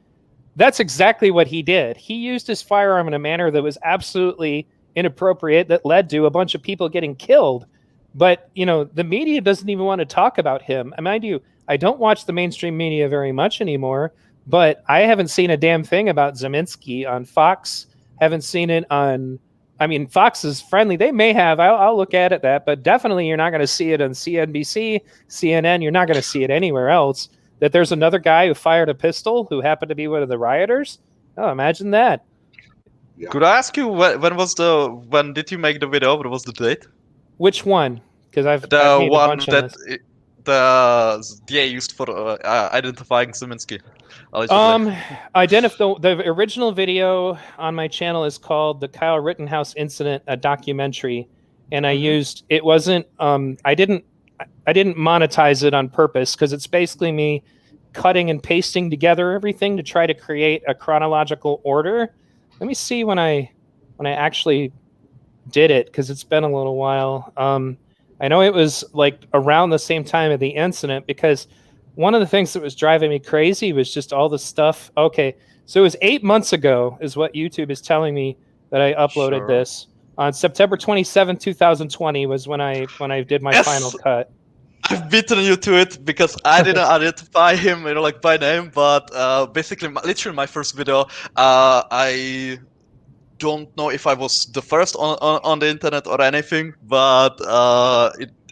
that's exactly what he did. He used his firearm in a manner that was absolutely inappropriate, that led to a bunch of people getting killed. But, the media doesn't even want to talk about him. And mind you, I don't watch the mainstream media very much anymore, but I haven't seen a damn thing about Zeminski on Fox. Haven't seen it on, Fox is friendly. They may have, I'll look at it, but definitely you're not going to see it on CNBC, CNN. You're not going to see it anywhere else. That there's another guy who fired a pistol who happened to be one of the rioters. Oh, imagine that. Yeah. Could I ask you when did you make the video? What was the date? Which one? Because I've The made one a bunch that on this. the DA used for identifying Zeminski. The original video on my channel is called "The Kyle Rittenhouse Incident: A Documentary," and I used it wasn't. I didn't monetize it on purpose because it's basically me cutting and pasting together everything to try to create a chronological order. Let me see when I actually did it, because it's been a little while. I know it was around the same time of the incident, because one of the things that was driving me crazy was just all the stuff. Okay, so it was 8 months ago is what YouTube is telling me that I uploaded this. On September 27, 2020 was when I did my final cut. I've beaten you to it because I didn't identify him, by name, but basically, literally my first video, I don't know if I was the first on the internet or anything, but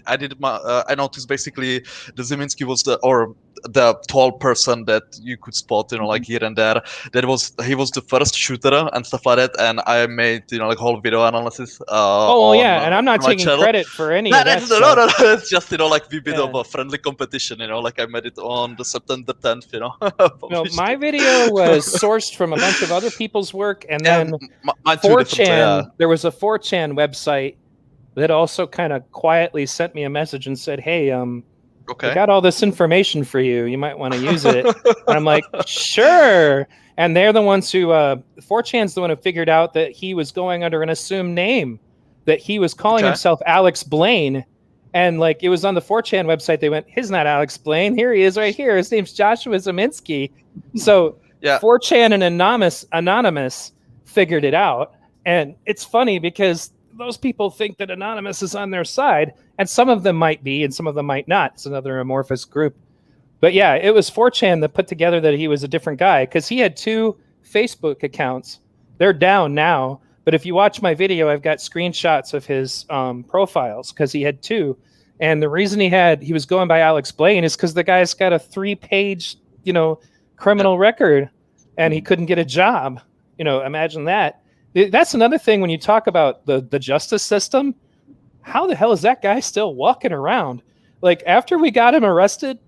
I noticed basically the Zeminski was the tall person that you could spot, like here and there. He was the first shooter and stuff like that. And I made, like whole video analysis. Oh, well, yeah, and I'm not on my taking channel. credit for any No, of that no, stuff. no, it's just, like we bit Yeah. of a friendly competition, like I made it on the September 10th, No, published my it. video was sourced from a bunch of other people's work, and then mine too, definitely, 4chan, there was a 4chan website that also kind of quietly sent me a message and said, hey, Okay. I got all this information for you. You might want to use it. And I'm like, sure. And they're the ones who, 4chan's the one who figured out that he was going under an assumed name, that he was calling himself Alex Blaine. And like, it was on the 4chan website. They went, he's not Alex Blaine. Here he is right here. His name's Joshua Zeminski. So Yeah. 4chan and Anonymous figured it out. And it's funny because those people think that Anonymous is on their side, and some of them might be, and some of them might not. It's another amorphous group. But yeah, it was 4chan that put together that he was a different guy, because he had 2 Facebook accounts. They're down now, but if you watch my video, I've got screenshots of his profiles, because he had 2. And the reason he was going by Alex Blaine is because the guy's got a 3-page, criminal record, and he couldn't get a job. Imagine that. That's another thing when you talk about the justice system. How the hell is that guy still walking around? Like, after we got him arrested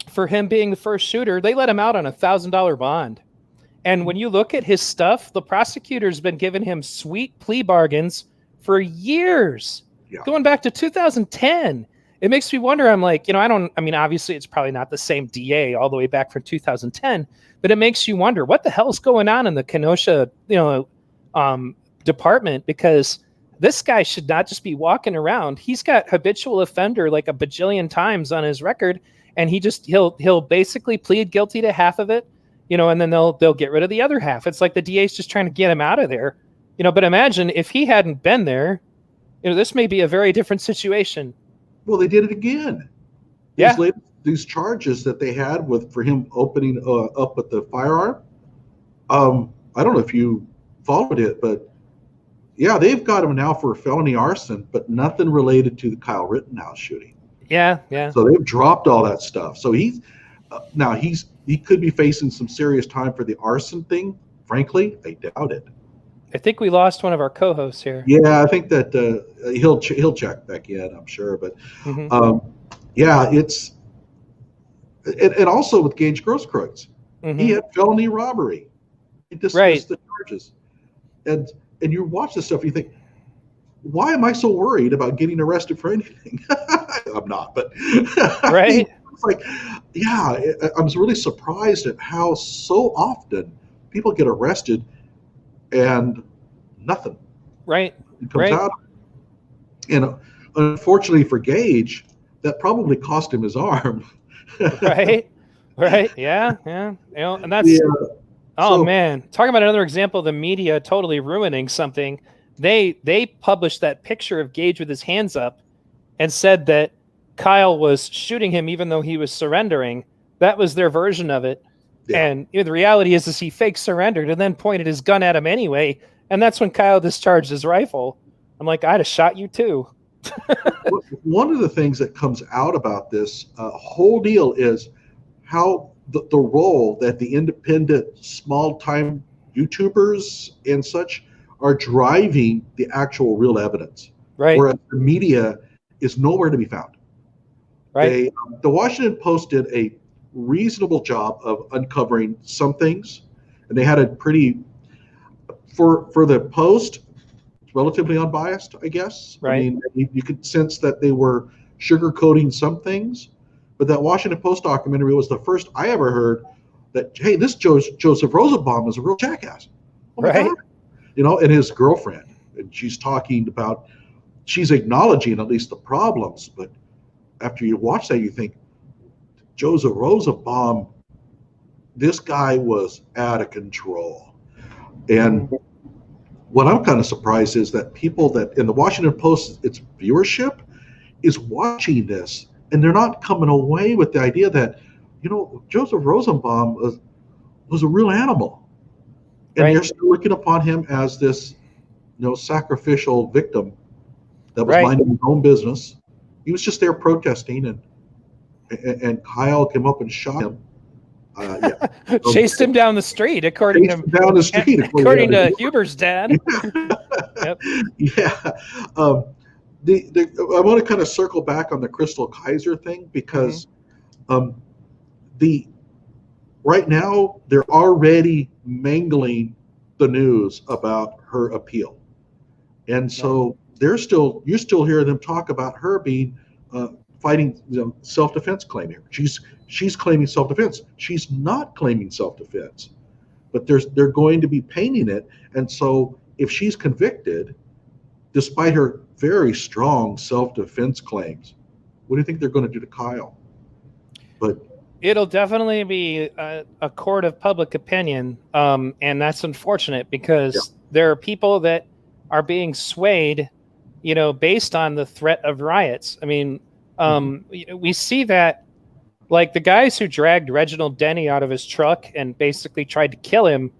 for him being the first shooter, they let him out on $1,000 bond. And when you look at his stuff, the prosecutor's been giving him sweet plea bargains for years, going back to 2010. It makes me wonder. I'm like, obviously it's probably not the same DA all the way back from 2010, but it makes you wonder what the hell is going on in the Kenosha, department, because this guy should not just be walking around. He's got habitual offender like a bajillion times on his record, and he'll basically plead guilty to half of it, and then they'll get rid of the other half. It's like the DA's just trying to get him out of there, But imagine if he hadn't been there, this may be a very different situation. Well, they did it again. Yeah. These charges that they had for him opening up with the firearm. I don't know if you followed it, but yeah, they've got him now for felony arson, but nothing related to the Kyle Rittenhouse shooting. Yeah. So they've dropped all that stuff. So he could be facing some serious time for the arson thing. Frankly, I doubt it. I think we lost one of our co-hosts here. Yeah, I think that he'll check back in, I'm sure. But yeah, it's and also with Gage Grosskreutz, he had felony robbery. He dismissed the charges, and you watch this stuff, you think, why am I so worried about getting arrested for anything? I'm not, but right. It's like, yeah, I was really surprised at how so often people get arrested and nothing. Right. It comes out. And unfortunately for Gage, that probably cost him his arm. Right. Yeah. And that's man, talking about another example of the media totally ruining something. They published that picture of Gage with his hands up and said that Kyle was shooting him even though he was surrendering. That was their version of it. Yeah. And the reality is he fake surrendered and then pointed his gun at him anyway. And that's when Kyle discharged his rifle. I'm like, I'd have shot you too. One of the things that comes out about this whole deal is how the role that the independent small-time YouTubers and such are driving the actual real evidence. Right. Whereas the media is nowhere to be found. Right. The Washington Post did a reasonable job of uncovering some things, and they had a pretty, for the Post, relatively unbiased, I guess. Right. I mean, you could sense that they were sugarcoating some things, but that Washington Post documentary was the first I ever heard that, hey, this Joseph Rosenbaum is a real jackass. Oh my God. And his girlfriend, and she's acknowledging at least the problems, but after you watch that, you think, Joseph Rosenbaum, this guy was out of control. And what I'm kind of surprised is that people that in the Washington Post, its viewership is watching this, and they're not coming away with the idea that, Joseph Rosenbaum was a real animal. And they're still looking upon him as this, sacrificial victim that was minding his own business He was just there protesting, and Kyle came up and shot him. Chased him down the street, according to Huber's dad. Yep. Yeah. I want to kind of circle back on the Crystal Kaiser thing, because right now they're already mangling the news about her appeal, and so you still hear them talk about her being fighting self-defense claim here. She's claiming self-defense. She's not claiming self-defense, but they're going to be painting it. And so if she's convicted, despite her very strong self-defense claims, what do you think they're going to do to Kyle? But it'll definitely be a court of public opinion, and that's unfortunate, because there are people that are being swayed, based on the threat of riots. I mean, we see that, like, the guys who dragged Reginald Denny out of his truck and basically tried to kill him,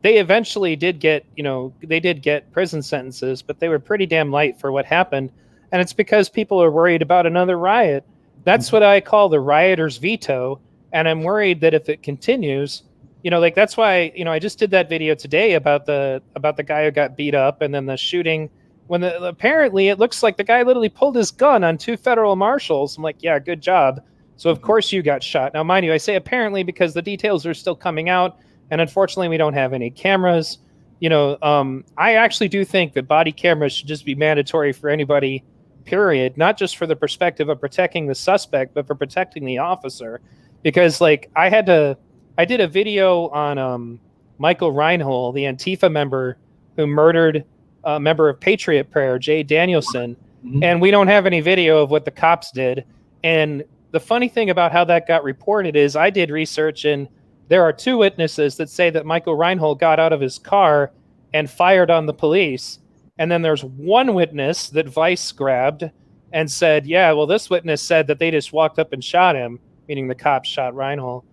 they eventually did get prison sentences, but they were pretty damn light for what happened. And it's because people are worried about another riot. That's what I call the rioter's veto. And I'm worried that if it continues, that's why, I just did that video today about the guy who got beat up, and then the shooting when apparently it looks like the guy literally pulled his gun on 2 federal marshals. I'm like, yeah, good job. So of course you got shot. Now, mind you, I say apparently because the details are still coming out, and unfortunately we don't have any cameras. I actually do think that body cameras should just be mandatory for anybody, period. Not just for the perspective of protecting the suspect, but for protecting the officer. Because, like, I did a video on Michael Reinhold, the Antifa member who murdered a member of Patriot Prayer, Jay Danielson, and we don't have any video of what the cops did. And the funny thing about how that got reported is I did research, and there are 2 witnesses that say that Michael Reinhold got out of his car and fired on the police. And then there's 1 witness that Vice grabbed and said, yeah, well, this witness said that they just walked up and shot him, meaning the cops shot Reinhold.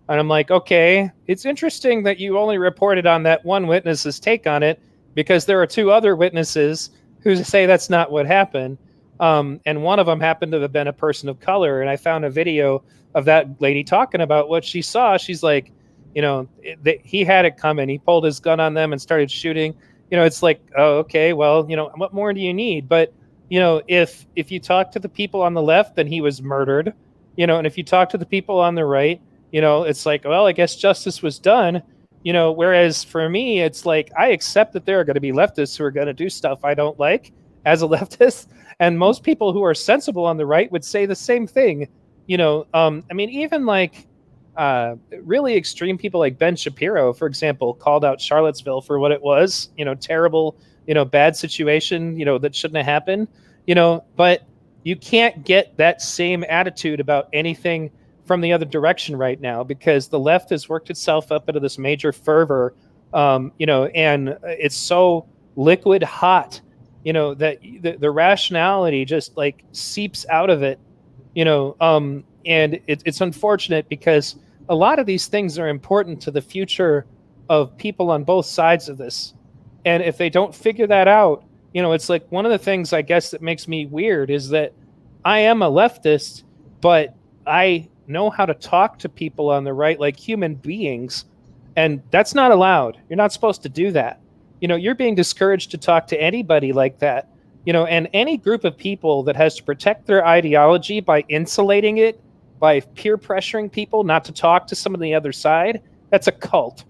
And I'm like, okay, it's interesting that you only reported on that 1 witness's take on it, because there are 2 other witnesses who say that's not what happened. And one of them happened to have been a person of color. And I found a video of that lady talking about what she saw. She's like, he had it coming. He pulled his gun on them and started shooting. It's like, oh, okay, well, what more do you need? But, if you talk to the people on the left, then he was murdered, and if you talk to the people on the right, it's like, well, I guess justice was done. Whereas for me, it's like, I accept that there are going to be leftists who are going to do stuff I don't like as a leftist. And most people who are sensible on the right would say the same thing. I mean, even like really extreme people like Ben Shapiro, for example, called out Charlottesville for what it was, terrible, bad situation, that shouldn't have happened, but you can't get that same attitude about anything from the other direction right now, because the left has worked itself up into this major fervor, and it's so liquid hot, that the rationality just like seeps out of it, and it's unfortunate, because a lot of these things are important to the future of people on both sides of this. And if they don't figure that out, it's like one of the things I guess that makes me weird is that I am a leftist, but I know how to talk to people on the right like human beings, and that's not allowed. You're not supposed to do that. You're being discouraged to talk to anybody like that, and any group of people that has to protect their ideology by insulating it, by peer pressuring people not to talk to some of the other side, that's a cult.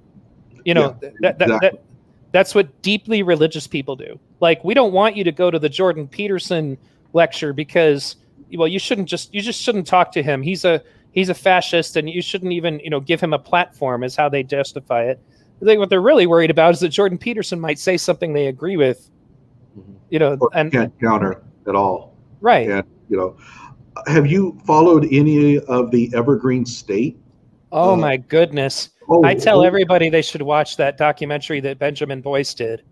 That's what deeply religious people do. Like, we don't want you to go to the Jordan Peterson lecture because, well, you just shouldn't talk to him. He's a fascist, and you shouldn't even, give him a platform, is how they justify it. I think what they're really worried about is that Jordan Peterson might say something they agree with, or and can't counter at all. Right. And, have you followed any of the Evergreen State? Oh my goodness. I tell everybody they should watch that documentary that Benjamin Boyce did,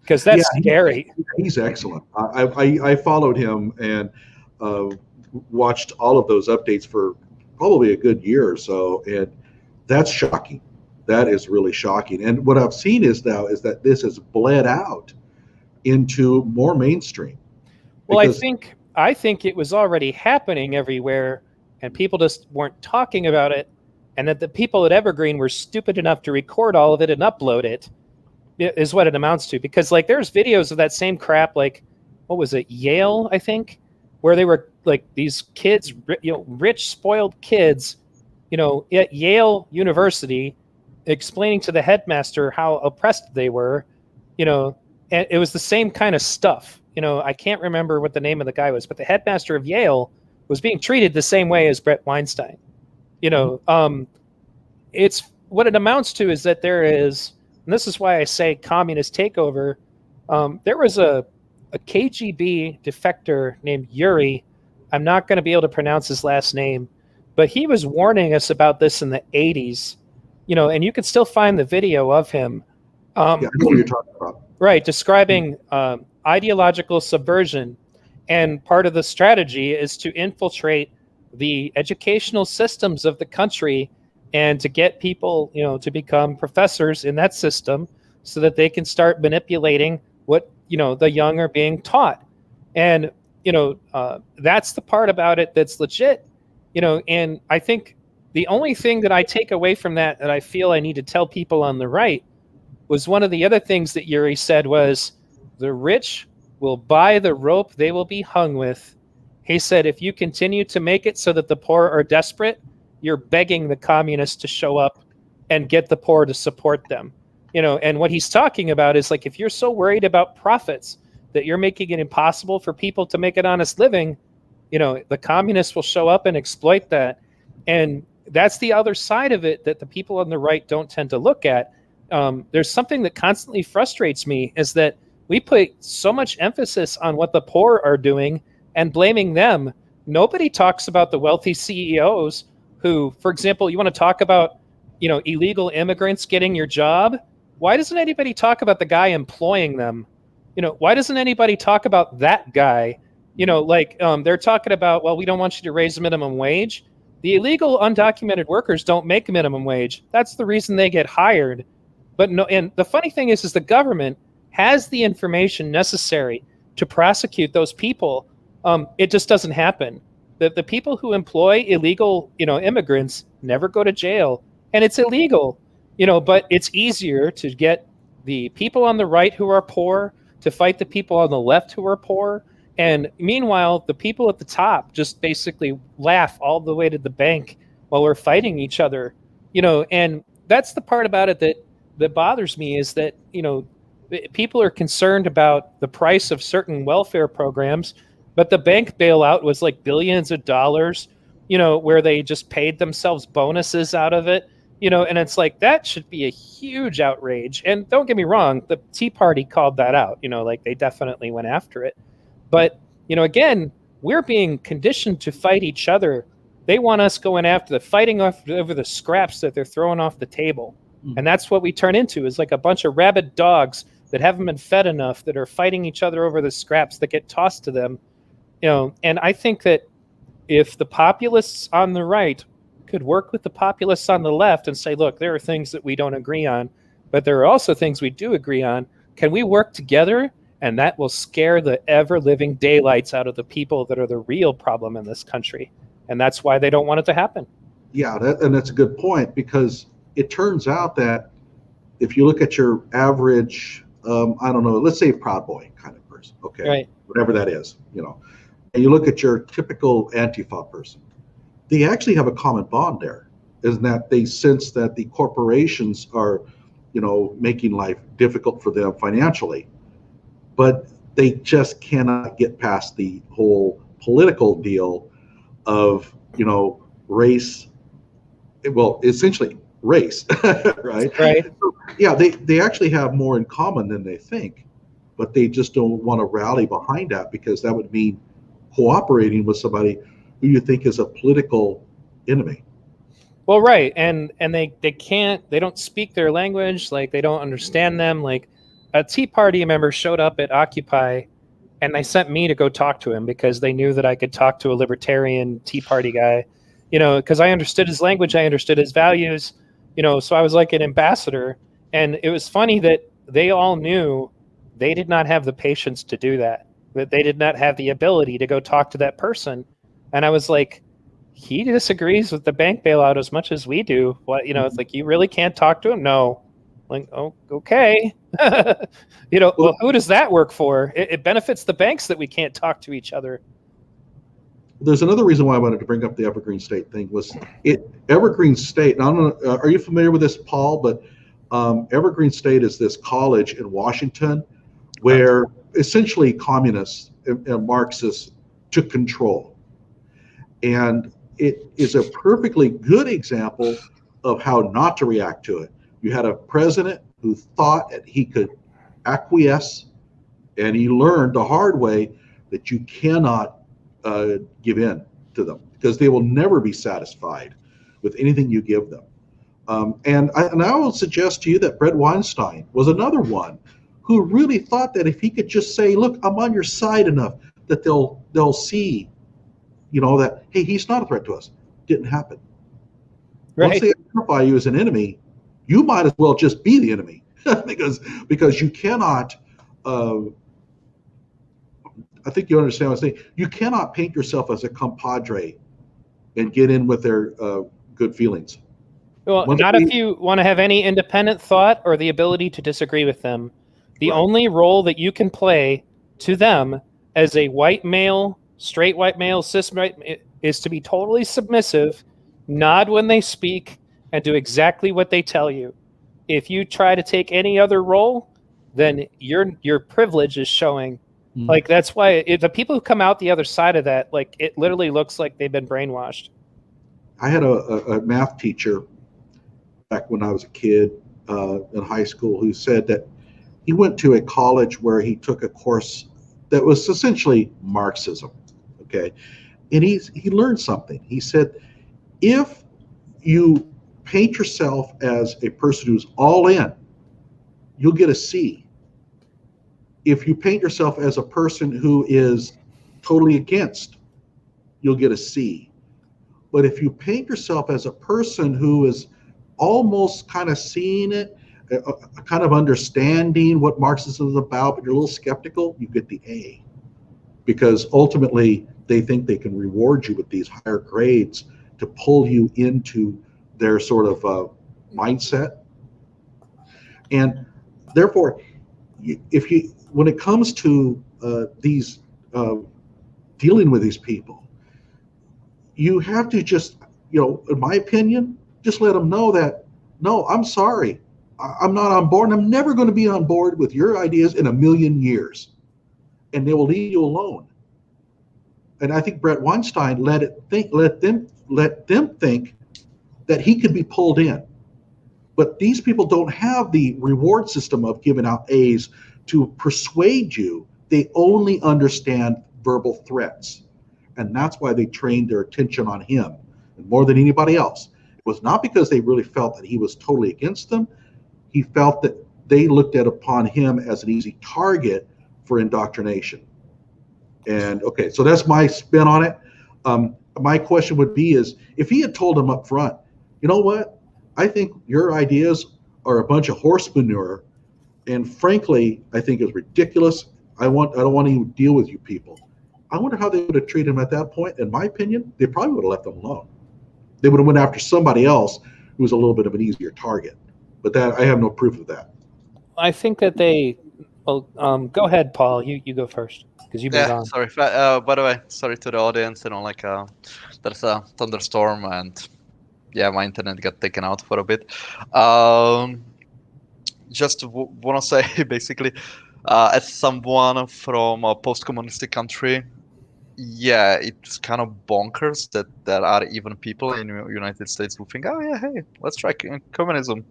because that's scary. He's excellent. I followed him and watched all of those updates for probably a good year or so, and that's shocking. That is really shocking. And what I've seen is this has bled out into more mainstream. Well, I think I think it was already happening everywhere, and people just weren't talking about it, and that the people at Evergreen were stupid enough to record all of it and upload it, is what it amounts to. Because like there's videos of that same crap, like what was it, Yale, I think, where they were like these kids, rich, spoiled kids, at Yale University, explaining to the headmaster how oppressed they were, and it was the same kind of stuff. I can't remember what the name of the guy was, but the headmaster of Yale was being treated the same way as Brett Weinstein. It's what it amounts to is that there is, and this is why I say communist takeover. There was a KGB defector named Yuri. I'm not going to be able to pronounce his last name, but he was warning us about this in the 80s, and you can still find the video of him. Yeah, I know what you're talking about. Right, describing ideological subversion. And part of the strategy is to infiltrate the educational systems of the country and to get people, to become professors in that system so that they can start manipulating what, the young are being taught. And, that's the part about it that's legit, and I think the only thing that I take away from that I feel I need to tell people on the right was one of the other things that Yuri said was the rich will buy the rope they will be hung with. He said, if you continue to make it so that the poor are desperate, you're begging the communists to show up and get the poor to support them. And what he's talking about is like, if you're so worried about profits that you're making it impossible for people to make an honest living, the communists will show up and exploit that. And that's the other side of it that the people on the right don't tend to look at. There's something that constantly frustrates me is that we put so much emphasis on what the poor are doing and blaming them. Nobody talks about the wealthy CEOs who, for example, you want to talk about, illegal immigrants getting your job. Why doesn't anybody talk about the guy employing them? Why doesn't anybody talk about that guy? They're talking about, well, we don't want you to raise the minimum wage. The illegal undocumented workers don't make minimum wage. That's the reason they get hired. But no, and the funny thing is the government has the information necessary to prosecute those people. It just doesn't happen. The people who employ illegal, immigrants never go to jail, and it's illegal, but it's easier to get the people on the right who are poor to fight the people on the left who are poor. And meanwhile, the people at the top just basically laugh all the way to the bank while we're fighting each other, and that's the part about it that bothers me is that, people are concerned about the price of certain welfare programs, but the bank bailout was like billions of dollars, where they just paid themselves bonuses out of it, and it's like, that should be a huge outrage. And don't get me wrong, the Tea Party called that out, like they definitely went after it. But, again, we're being conditioned to fight each other. They want us going after fighting over the scraps that they're throwing off the table. And that's what we turn into, is like a bunch of rabid dogs that haven't been fed enough, that are fighting each other over the scraps that get tossed to them. And I think that if the populists on the right could work with the populists on the left and say, look, there are things that we don't agree on, but there are also things we do agree on. Can we work together? And that will scare the ever-living daylights out of the people that are the real problem in this country. And that's why they don't want it to happen. Yeah, and that's a good point, because it turns out that if you look at your average, I don't know, let's say a Proud Boy kind of person, okay, right, whatever that is, and you look at your typical Antifa person, they actually have a common bond there, is that they sense that the corporations are, making life difficult for them financially, but they just cannot get past the whole political deal of, race, well, essentially race, right? Right. So, yeah, they actually have more in common than they think, but they just don't want to rally behind that, because that would mean cooperating with somebody who you think is a political enemy. Well, right. And they don't speak their language, like they don't understand them. Like a Tea Party member showed up at Occupy and they sent me to go talk to him because they knew that I could talk to a libertarian Tea Party guy, because I understood his language, I understood his values, so I was like an ambassador. And it was funny that they all knew they did not have the patience to do that. but they did not have the ability to go talk to that person. And I was like, he disagrees with the bank bailout as much as we do. What, it's like, you really can't talk to him? No. Like, oh, okay. Well, who does that work for? It benefits the banks that we can't talk to each other. There's another reason why I wanted to bring up the Evergreen State thing. Evergreen State, and I don't know, are you familiar with this, Paul? But Evergreen State is this college in Washington where essentially communists and Marxists took control. And it is a perfectly good example of how not to react to it. You had a president who thought that he could acquiesce, and he learned the hard way that you cannot give in to them, because they will never be satisfied with anything you give them. And I will suggest to you that Bret Weinstein was another one who really thought that if he could just say, look, I'm on your side enough, that they'll see, that, hey, he's not a threat to us. Didn't happen. Right. Once they identify you as an enemy, you might as well just be the enemy because you cannot, I think you understand what I'm saying. You cannot paint yourself as a compadre and get in with their good feelings. Well, if you want to have any independent thought or the ability to disagree with them. The only role that you can play to them as a white male, straight white male, cis white, is to be totally submissive, nod when they speak, and do exactly what they tell you. If you try to take any other role, then your privilege is showing. Like, that's why the people who come out the other side of that, like, it literally looks like they've been brainwashed. I had a math teacher back when I was a kid in high school who said that he went to a college where he took a course that was essentially Marxism, okay? And he learned something. He said, if you paint yourself as a person who's all in, you'll get a C. If you paint yourself as a person who is totally against, you'll get a C. But if you paint yourself as a person who is almost kind of seeing it, kind of understanding what Marxism is about, but you're a little skeptical, you get the A. Because ultimately, they think they can reward you with these higher grades to pull you into their sort of mindset. And therefore, when it comes to these dealing with these people, you have to just, in my opinion, just let them know that, no, I'm sorry, I'm not on board, and I'm never going to be on board with your ideas in a million years. And they will leave you alone. And I think Bret Weinstein let them think that he could be pulled in. But these people don't have the reward system of giving out A's to persuade you. They only understand verbal threats. And that's why they trained their attention on him more than anybody else. It was not because they really felt that he was totally against them. He felt that they looked upon him as an easy target for indoctrination. And okay, so that's my spin on it. My question would be is, if he had told them up front, you know what, I think your ideas are a bunch of horse manure, and frankly, I think it's ridiculous. I don't want to deal with you people. I wonder how they would have treated him at that point. In my opinion, they probably would have left him alone. They would have went after somebody else who was a little bit of an easier target. But that I have no proof of that. I think that go ahead, Paul. You go first because you've been on. Sorry. By the way, sorry to the audience. There's a thunderstorm and my internet got taken out for a bit. Just want to say, basically, as someone from a post-communistic country, it's kind of bonkers that there are even people in the United States who think, oh yeah, hey, let's try communism.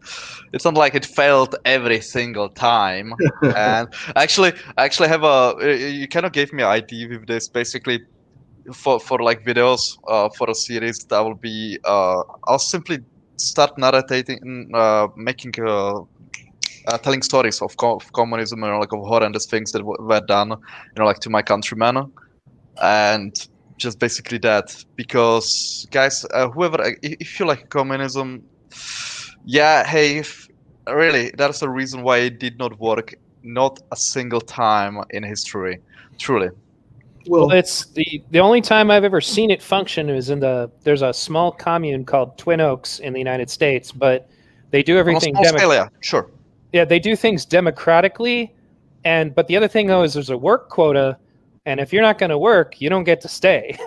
It's not like it failed every single time. And actually have you kind of gave me an idea with this. Basically, for like videos for a series that will be, I'll simply start narrating, making telling stories of communism and like of horrendous things that were done, like to my countrymen. And just basically that, because guys, whoever, if you like communism, really, that's the reason why it did not work, not a single time in history. Truly. Well, it's the only time I've ever seen it function is there's a small commune called Twin Oaks in the United States, but they do everything. On a small scale, yeah, sure. Yeah, they do things democratically, but the other thing though is there's a work quota, and if you're not going to work, you don't get to stay.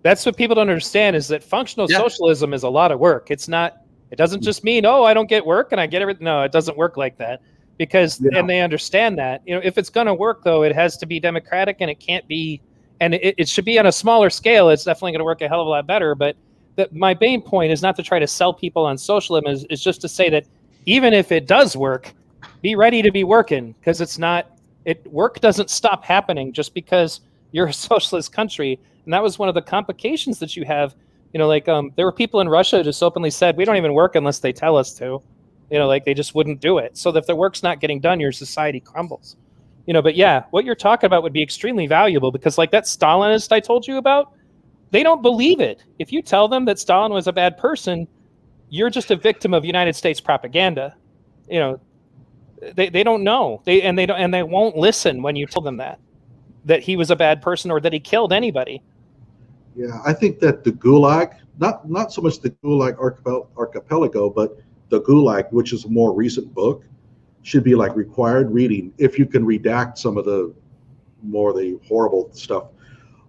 That's what people don't understand, is that functional socialism is a lot of work. It doesn't just mean, oh, I don't get work and I get everything. No, it doesn't work like that, because and they understand that. If it's going to work though, it has to be democratic, and it can't be. And it should be on a smaller scale. It's definitely going to work a hell of a lot better. But my main point is not to try to sell people on socialism. Is just to say that even if it does work, be ready to be working, because work doesn't stop happening just because you're a socialist country. And that was one of the complications that you have. There were people in Russia who just openly said, we don't even work unless they tell us to. They just wouldn't do it. So if the work's not getting done, your society crumbles. But yeah, what you're talking about would be extremely valuable, because like that Stalinist I told you about, they don't believe it. If you tell them that Stalin was a bad person, you're just a victim of United States propaganda. They don't know. They won't listen when you tell them that he was a bad person or that he killed anybody. Yeah, I think that the Gulag, not so much the Gulag Archipelago, but the Gulag, which is a more recent book, should be like required reading if you can redact some of the horrible stuff.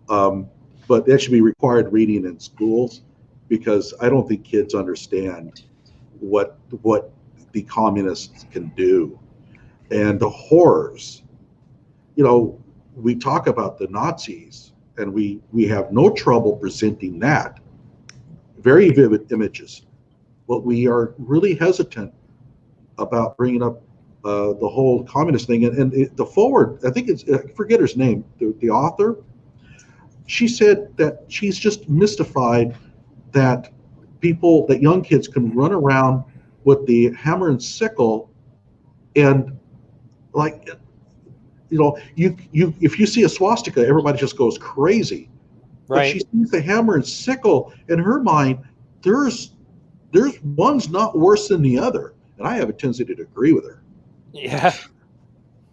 But that should be required reading in schools, because I don't think kids understand what the communists can do and the horrors. We talk about the Nazis, and we have no trouble presenting that. Very vivid images. But we are really hesitant about bringing up the whole communist thing. And the forward, I think I forget her name, the author, she said that she's just mystified that young kids can run around with the hammer and sickle, and if you see a swastika, everybody just goes crazy. Right. But she sees the hammer and sickle, in her mind, there's one's not worse than the other. And I have a tendency to agree with her. Yeah.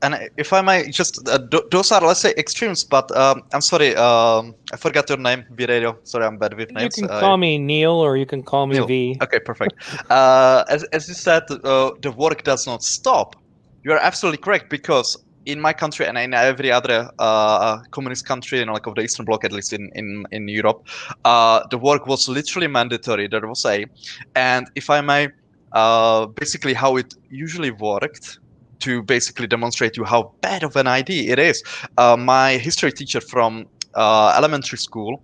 And if I may, just those are, let's say, extremes. But I'm sorry, I forgot your name, V-Radio. Sorry, I'm bad with names. You can call me Neil, or you can call me Neil. V. Okay, perfect. As you said, the work does not stop. You are absolutely correct, because in my country and in every other communist country, of the Eastern Bloc, at least in Europe, the work was literally mandatory. There was and if I may, basically how it usually worked, to basically demonstrate to you how bad of an idea it is. My history teacher from elementary school,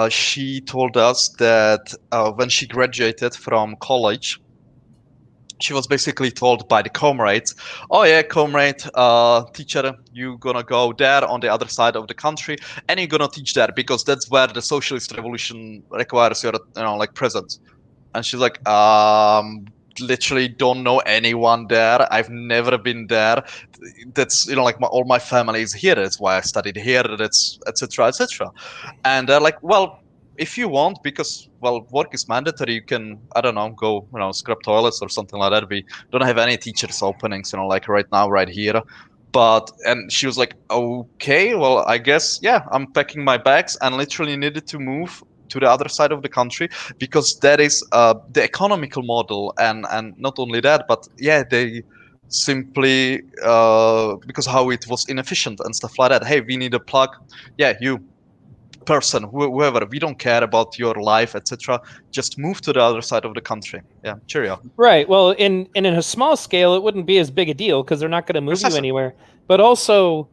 she told us that when she graduated from college, she was basically told by the comrades, oh yeah, comrade, teacher, you're gonna go there on the other side of the country, and you're gonna teach there, because that's where the socialist revolution requires your presence. And she's like, literally don't know anyone there. I've never been there. That's all my family is here. That's why I studied here. That's etc. etc. And they're like, well, if you want, because work is mandatory, you can, I don't know, go scrub toilets or something like that. We don't have any teachers openings, right now, right here. And she was like, okay, well, I guess, yeah, I'm packing my bags, and literally needed to move to the other side of the country, because that is the economical model. And not only that, but yeah, they simply, because how it was inefficient and stuff like that. Hey, we need a plug. Yeah, you person, whoever, we don't care about your life, etc. Just move to the other side of the country. Yeah, cheerio. Right. Well, in a small scale, it wouldn't be as big a deal, because they're not going to move you anywhere. But also,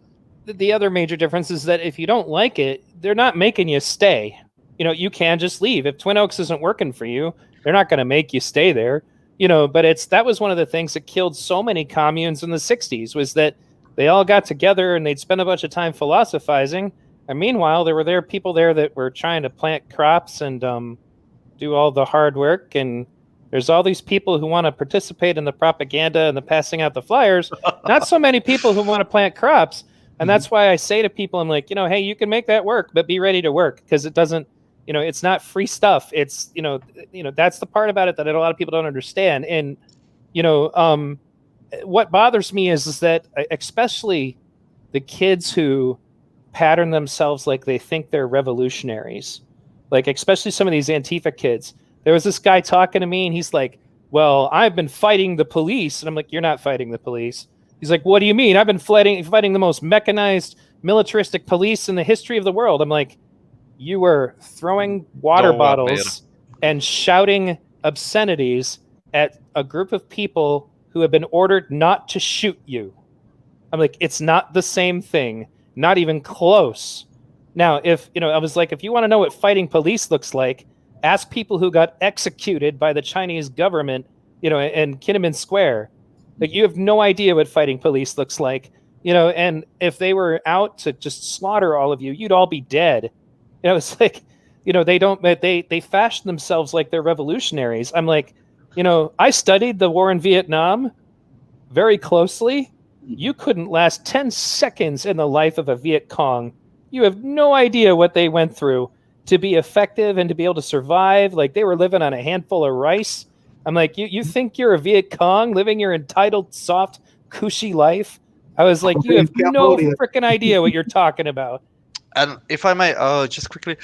the other major difference is that if you don't like it, they're not making you stay. You can just leave. If Twin Oaks isn't working for you, they're not going to make you stay there. But that was one of the things that killed so many communes in the 60s, was that they all got together and they'd spend a bunch of time philosophizing. And meanwhile, there were people there that were trying to plant crops and do all the hard work. And there's all these people who want to participate in the propaganda and the passing out the flyers. Not so many people who want to plant crops. And that's why I say to people, I'm like, hey, you can make that work, but be ready to work, because it doesn't, it's not free stuff. It's, that's the part about it that a lot of people don't understand. And, what bothers me is that especially the kids who pattern themselves like they think they're revolutionaries. Like, especially some of these Antifa kids. There was this guy talking to me, and he's like, well, I've been fighting the police. And I'm like, you're not fighting the police. He's like, what do you mean? I've been fighting the most mechanized, militaristic police in the history of the world. I'm like, you were throwing water bottles and shouting obscenities at a group of people who have been ordered not to shoot you. I'm like, it's not the same thing. Not even close. Now, if, I was like, if you want to know what fighting police looks like, ask people who got executed by the Chinese government, in Tiananmen Square. Like, you have no idea what fighting police looks like, and if they were out to just slaughter all of you, you'd all be dead. It's like, they fashion themselves like they're revolutionaries. I'm like, I studied the war in Vietnam very closely. You couldn't last 10 seconds in the life of a Viet Cong. You have no idea what they went through to be effective and to be able to survive. Like, they were living on a handful of rice. I'm like, you think you're a Viet Cong living your entitled, soft, cushy life? I was like, you have no freaking idea what you're talking about. And if I may, just quickly,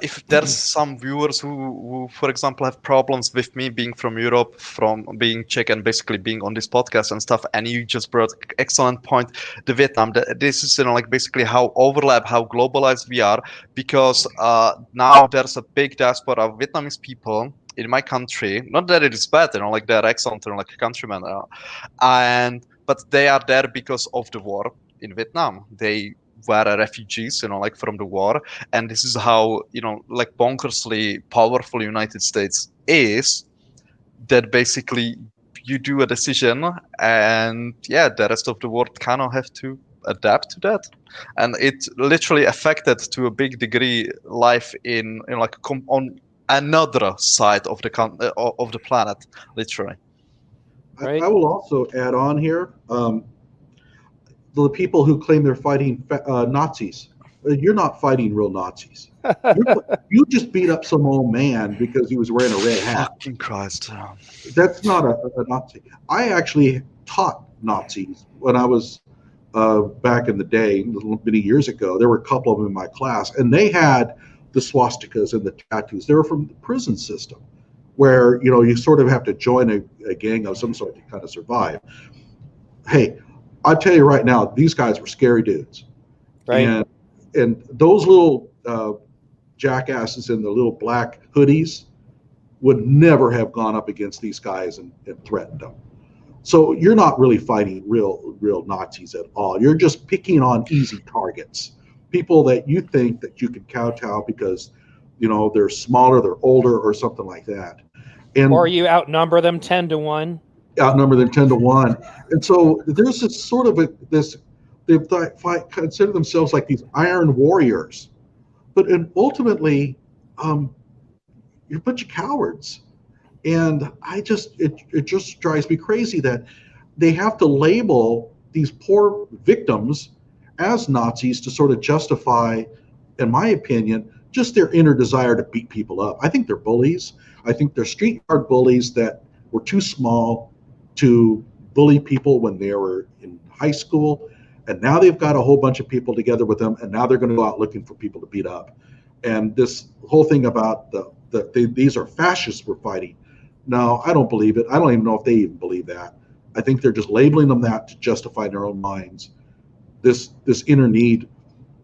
if there's some viewers who, for example, have problems with me being from Europe, from being Czech, and basically being on this podcast and stuff, and you just brought excellent point, the Vietnam. This is basically how globalized we are, because now there's a big diaspora of Vietnamese people in my country. Not that it is bad, they're excellent, like countrymen, but they are there because of the war in Vietnam. They were refugees, from the war, and this is how, bonkersly powerful United States is, that basically you do a decision, and the rest of the world kind of have to adapt to that, and it literally affected to a big degree life in on another side of the planet, literally. Right. I will also add on here. The people who claim they're fighting Nazis, you're not fighting real Nazis. You just beat up some old man because he was wearing a red hat. Fucking Christ. That's not a Nazi. I actually taught Nazis when I was back in the day, many years ago. There were a couple of them in my class, and they had the swastikas and the tattoos. They were from the prison system, where you sort of have to join a gang of some sort to kind of survive. Hey, I'll tell you right now, these guys were scary dudes. Right. And those little jackasses in the little black hoodies would never have gone up against these guys and threatened them. So you're not really fighting real Nazis at all. You're just picking on easy targets. People that you think that you can kowtow because, they're smaller, they're older, or something like that. Or you outnumber them 10-1. Outnumber them 10-1, and so there's this sort of they consider themselves like these iron warriors, but ultimately, you're a bunch of cowards, and it just drives me crazy that they have to label these poor victims as Nazis to sort of justify, in my opinion, just their inner desire to beat people up. I think they're bullies. I think they're street yard bullies that were too small to bully people when they were in high school, and now they've got a whole bunch of people together with them, and now they're going to go out looking for people to beat up. And this whole thing about these are fascists we're fighting. No, I don't believe it. I don't even know if they even believe that. I think they're just labeling them that to justify in their own minds this inner need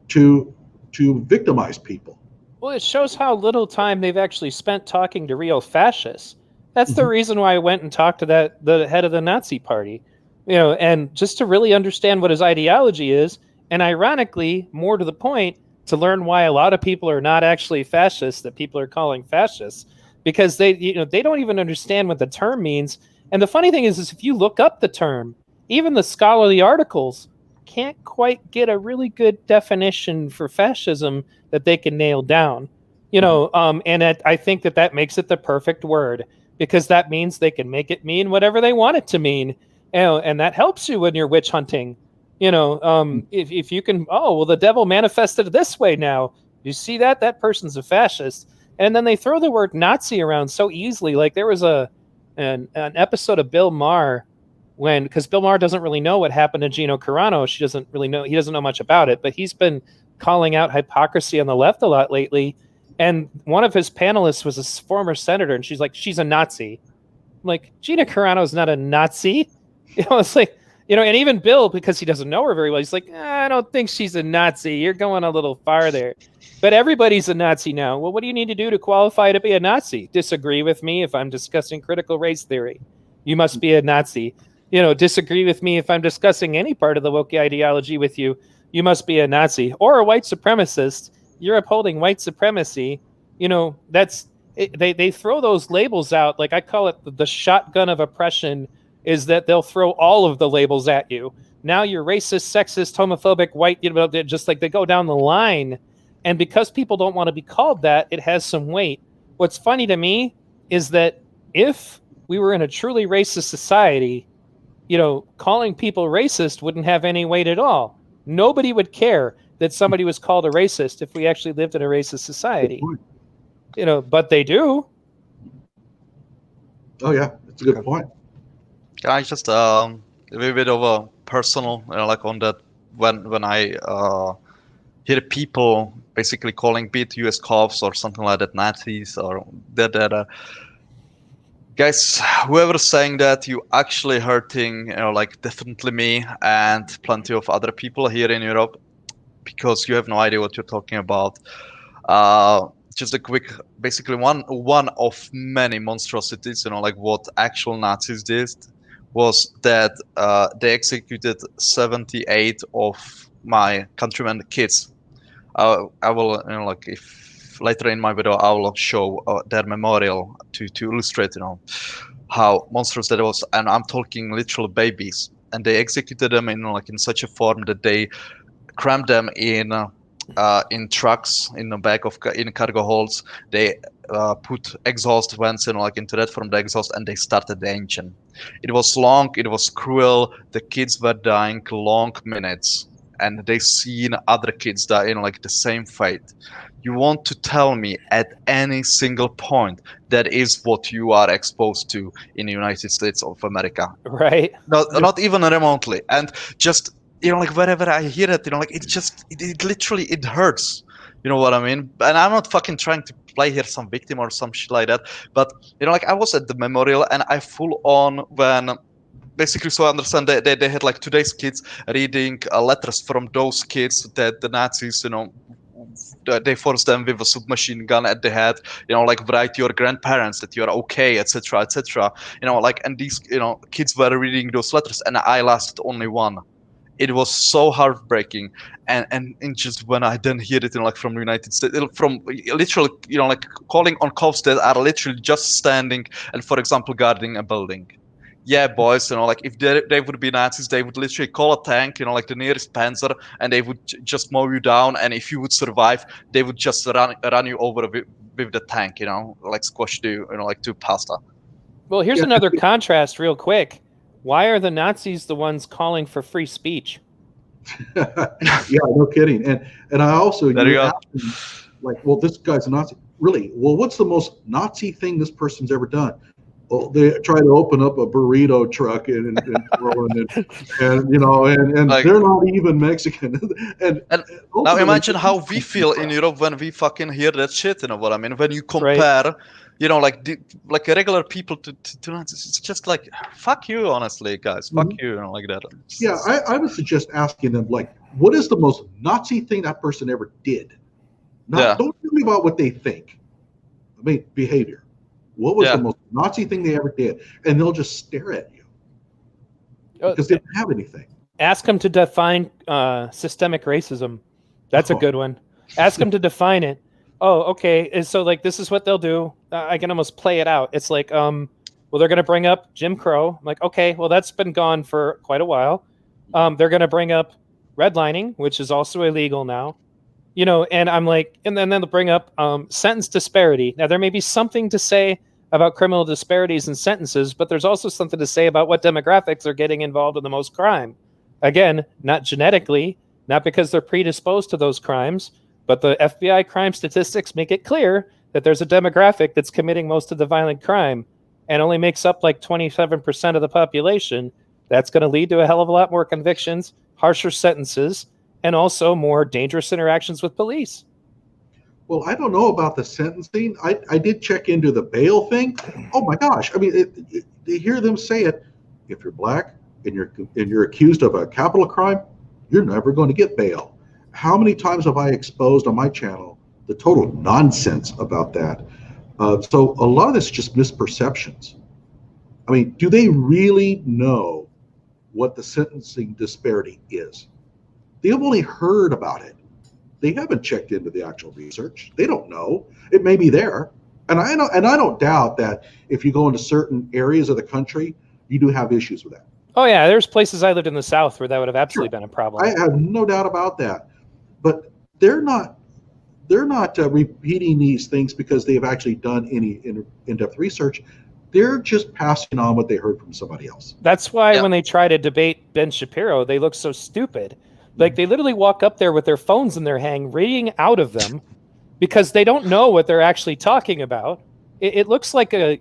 to victimize people. Well, it shows how little time they've actually spent talking to real fascists. That's the reason why I went and talked to the head of the Nazi party, and just to really understand what his ideology is, and ironically, more to the point, to learn why a lot of people are not actually fascists that people are calling fascists, because they don't even understand what the term means. And the funny thing is if you look up the term, even the scholarly articles can't quite get a really good definition for fascism that they can nail down, and I think that makes it the perfect word. Because that means they can make it mean whatever they want it to mean, and that helps you when you're witch hunting. If you can, the devil manifested this way now. You see that person's a fascist, and then they throw the word Nazi around so easily. Like there was an episode of Bill Maher because Bill Maher doesn't really know what happened to Gino Carano. He doesn't know much about it, but he's been calling out hypocrisy on the left a lot lately. And one of his panelists was a former senator, and she's like, she's a Nazi. I'm like, Gina Carano's not a Nazi. It's like, and even Bill, because he doesn't know her very well, he's like, I don't think she's a Nazi. You're going a little far there. But everybody's a Nazi now. Well, what do you need to do to qualify to be a Nazi? Disagree with me if I'm discussing critical race theory. You must be a Nazi. Disagree with me if I'm discussing any part of the woke ideology with you. You must be a Nazi or a white supremacist. You're upholding white supremacy. That's they throw those labels out. Like I call it the shotgun of oppression, is that they'll throw all of the labels at you. Now you're racist, sexist, homophobic, white, just like they go down the line. And because people don't want to be called that, it has some weight. What's funny to me is that if we were in a truly racist society, calling people racist wouldn't have any weight at all. Nobody would care that somebody was called a racist if we actually lived in a racist society. But they do. Oh yeah, that's a good point. Can I just a little bit of a personal, like on that when I hear people basically calling be it U.S. cops or something like that Nazis or that. Guys, whoever's saying that, you actually hurting, like definitely me and plenty of other people here in Europe, because you have no idea what you're talking about. Just a quick, basically one of many monstrosities, like what actual Nazis did was that they executed 78 of my countrymen kids. I will, like if later in my video I will show their memorial to illustrate, how monstrous that was. And I'm talking literal babies, and they executed them in such a form that they crammed them in trucks in the back of in cargo holds. They put exhaust vents into that from the exhaust, and they started the engine. It was long, it was cruel. The kids were dying long minutes, and they seen other kids die in the same fate. You want to tell me at any single point that is what you are exposed to in the United States of America? Right. Not even remotely. And just wherever I hear it, it literally, it hurts. You know what I mean? And I'm not fucking trying to play here some victim or some shit like that. But I was at the memorial, and I full on when basically, so I understand they had today's kids reading letters from those kids that the Nazis, they forced them with a submachine gun at the head, write to your grandparents that you're okay, etc., etc. And these, kids were reading those letters, and I lasted only one. It was so heartbreaking, and just when I then hear it, from the United States, from literally, calling on cops that are literally just standing and, for example, guarding a building. Yeah, boys, if they would be Nazis, they would literally call a tank, the nearest Panzer, and they would just mow you down. And if you would survive, they would just run you over with the tank, squash you, to pasta. Well, here's another contrast real quick. Why are the Nazis the ones calling for free speech? Yeah, no kidding. And I also, well, this guy's a Nazi. Really? Well, what's the most Nazi thing this person's ever done? Well, they try to open up a burrito truck and they're not even Mexican. and now imagine how we feel in Europe when we fucking hear that shit. You know what I mean? When you compare, like regular people to Nazis, it's just like, fuck you, honestly, guys. Fuck you, like that. Yeah, I would suggest asking them, what is the most Nazi thing that person ever did? Don't tell me about what they think. I mean, behavior. What was the most Nazi thing they ever did? And they'll just stare at you because they don't have anything. Ask them to define systemic racism. That's a good one. Ask them to define it. Oh, okay. And so this is what they'll do. I can almost play it out. It's like, well, they're going to bring up Jim Crow. I'm like, okay, well, that's been gone for quite a while. They're going to bring up redlining, which is also illegal now. And I'm like, and then they'll bring up sentence disparity. Now, there may be something to say about criminal disparities in sentences, but there's also something to say about what demographics are getting involved in the most crime. Again, not genetically, not because they're predisposed to those crimes, but the FBI crime statistics make it clear that there's a demographic that's committing most of the violent crime and only makes up 27% of the population. That's going to lead to a hell of a lot more convictions, harsher sentences, and also more dangerous interactions with police. Well, I don't know about the sentencing. I did check into the bail thing. Oh my gosh! I mean, to hear them say it, if you're black and you're accused of a capital crime, you're never going to get bail. How many times have I exposed on my channel the total nonsense about that? So a lot of this is just misperceptions. I mean, do they really know what the sentencing disparity is? They've only heard about it. They haven't checked into the actual research. They don't know. It may be there. And I don't doubt that if you go into certain areas of the country, you do have issues with that. Oh yeah, there's places I lived in the South where that would have absolutely been a problem. I have no doubt about that. But they're not repeating these things because they've actually done any in-depth research. They're just passing on what they heard from somebody else. That's why when they try to debate Ben Shapiro, they look so stupid. Like they literally walk up there with their phones in their hand, reading out of them, because they don't know what they're actually talking about. It looks like a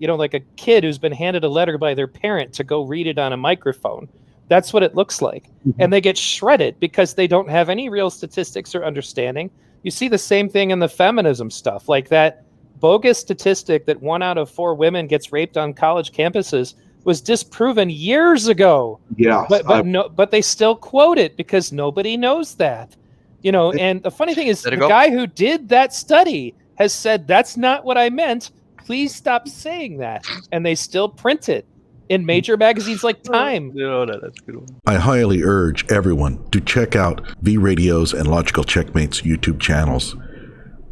kid who's been handed a letter by their parent to go read it on a microphone. That's what it looks like. Mm-hmm. And they get shredded because they don't have any real statistics or understanding. You see the same thing in the feminism stuff, like that bogus statistic that 1 out of 4 women gets raped on college campuses was disproven years ago. Yeah, but they still quote it because nobody knows that. And the funny thing is, the guy who did that study has said that's not what I meant. Please stop saying that, and they still print it in major magazines like Time. That's a good one. I highly urge everyone to check out V Radio's and Logical Checkmate's YouTube channels.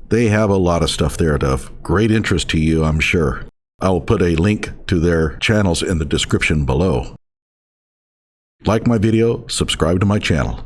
They have a lot of stuff there of great interest to you, I'm sure. I will put a link to their channels in the description below. Like my video, subscribe to my channel.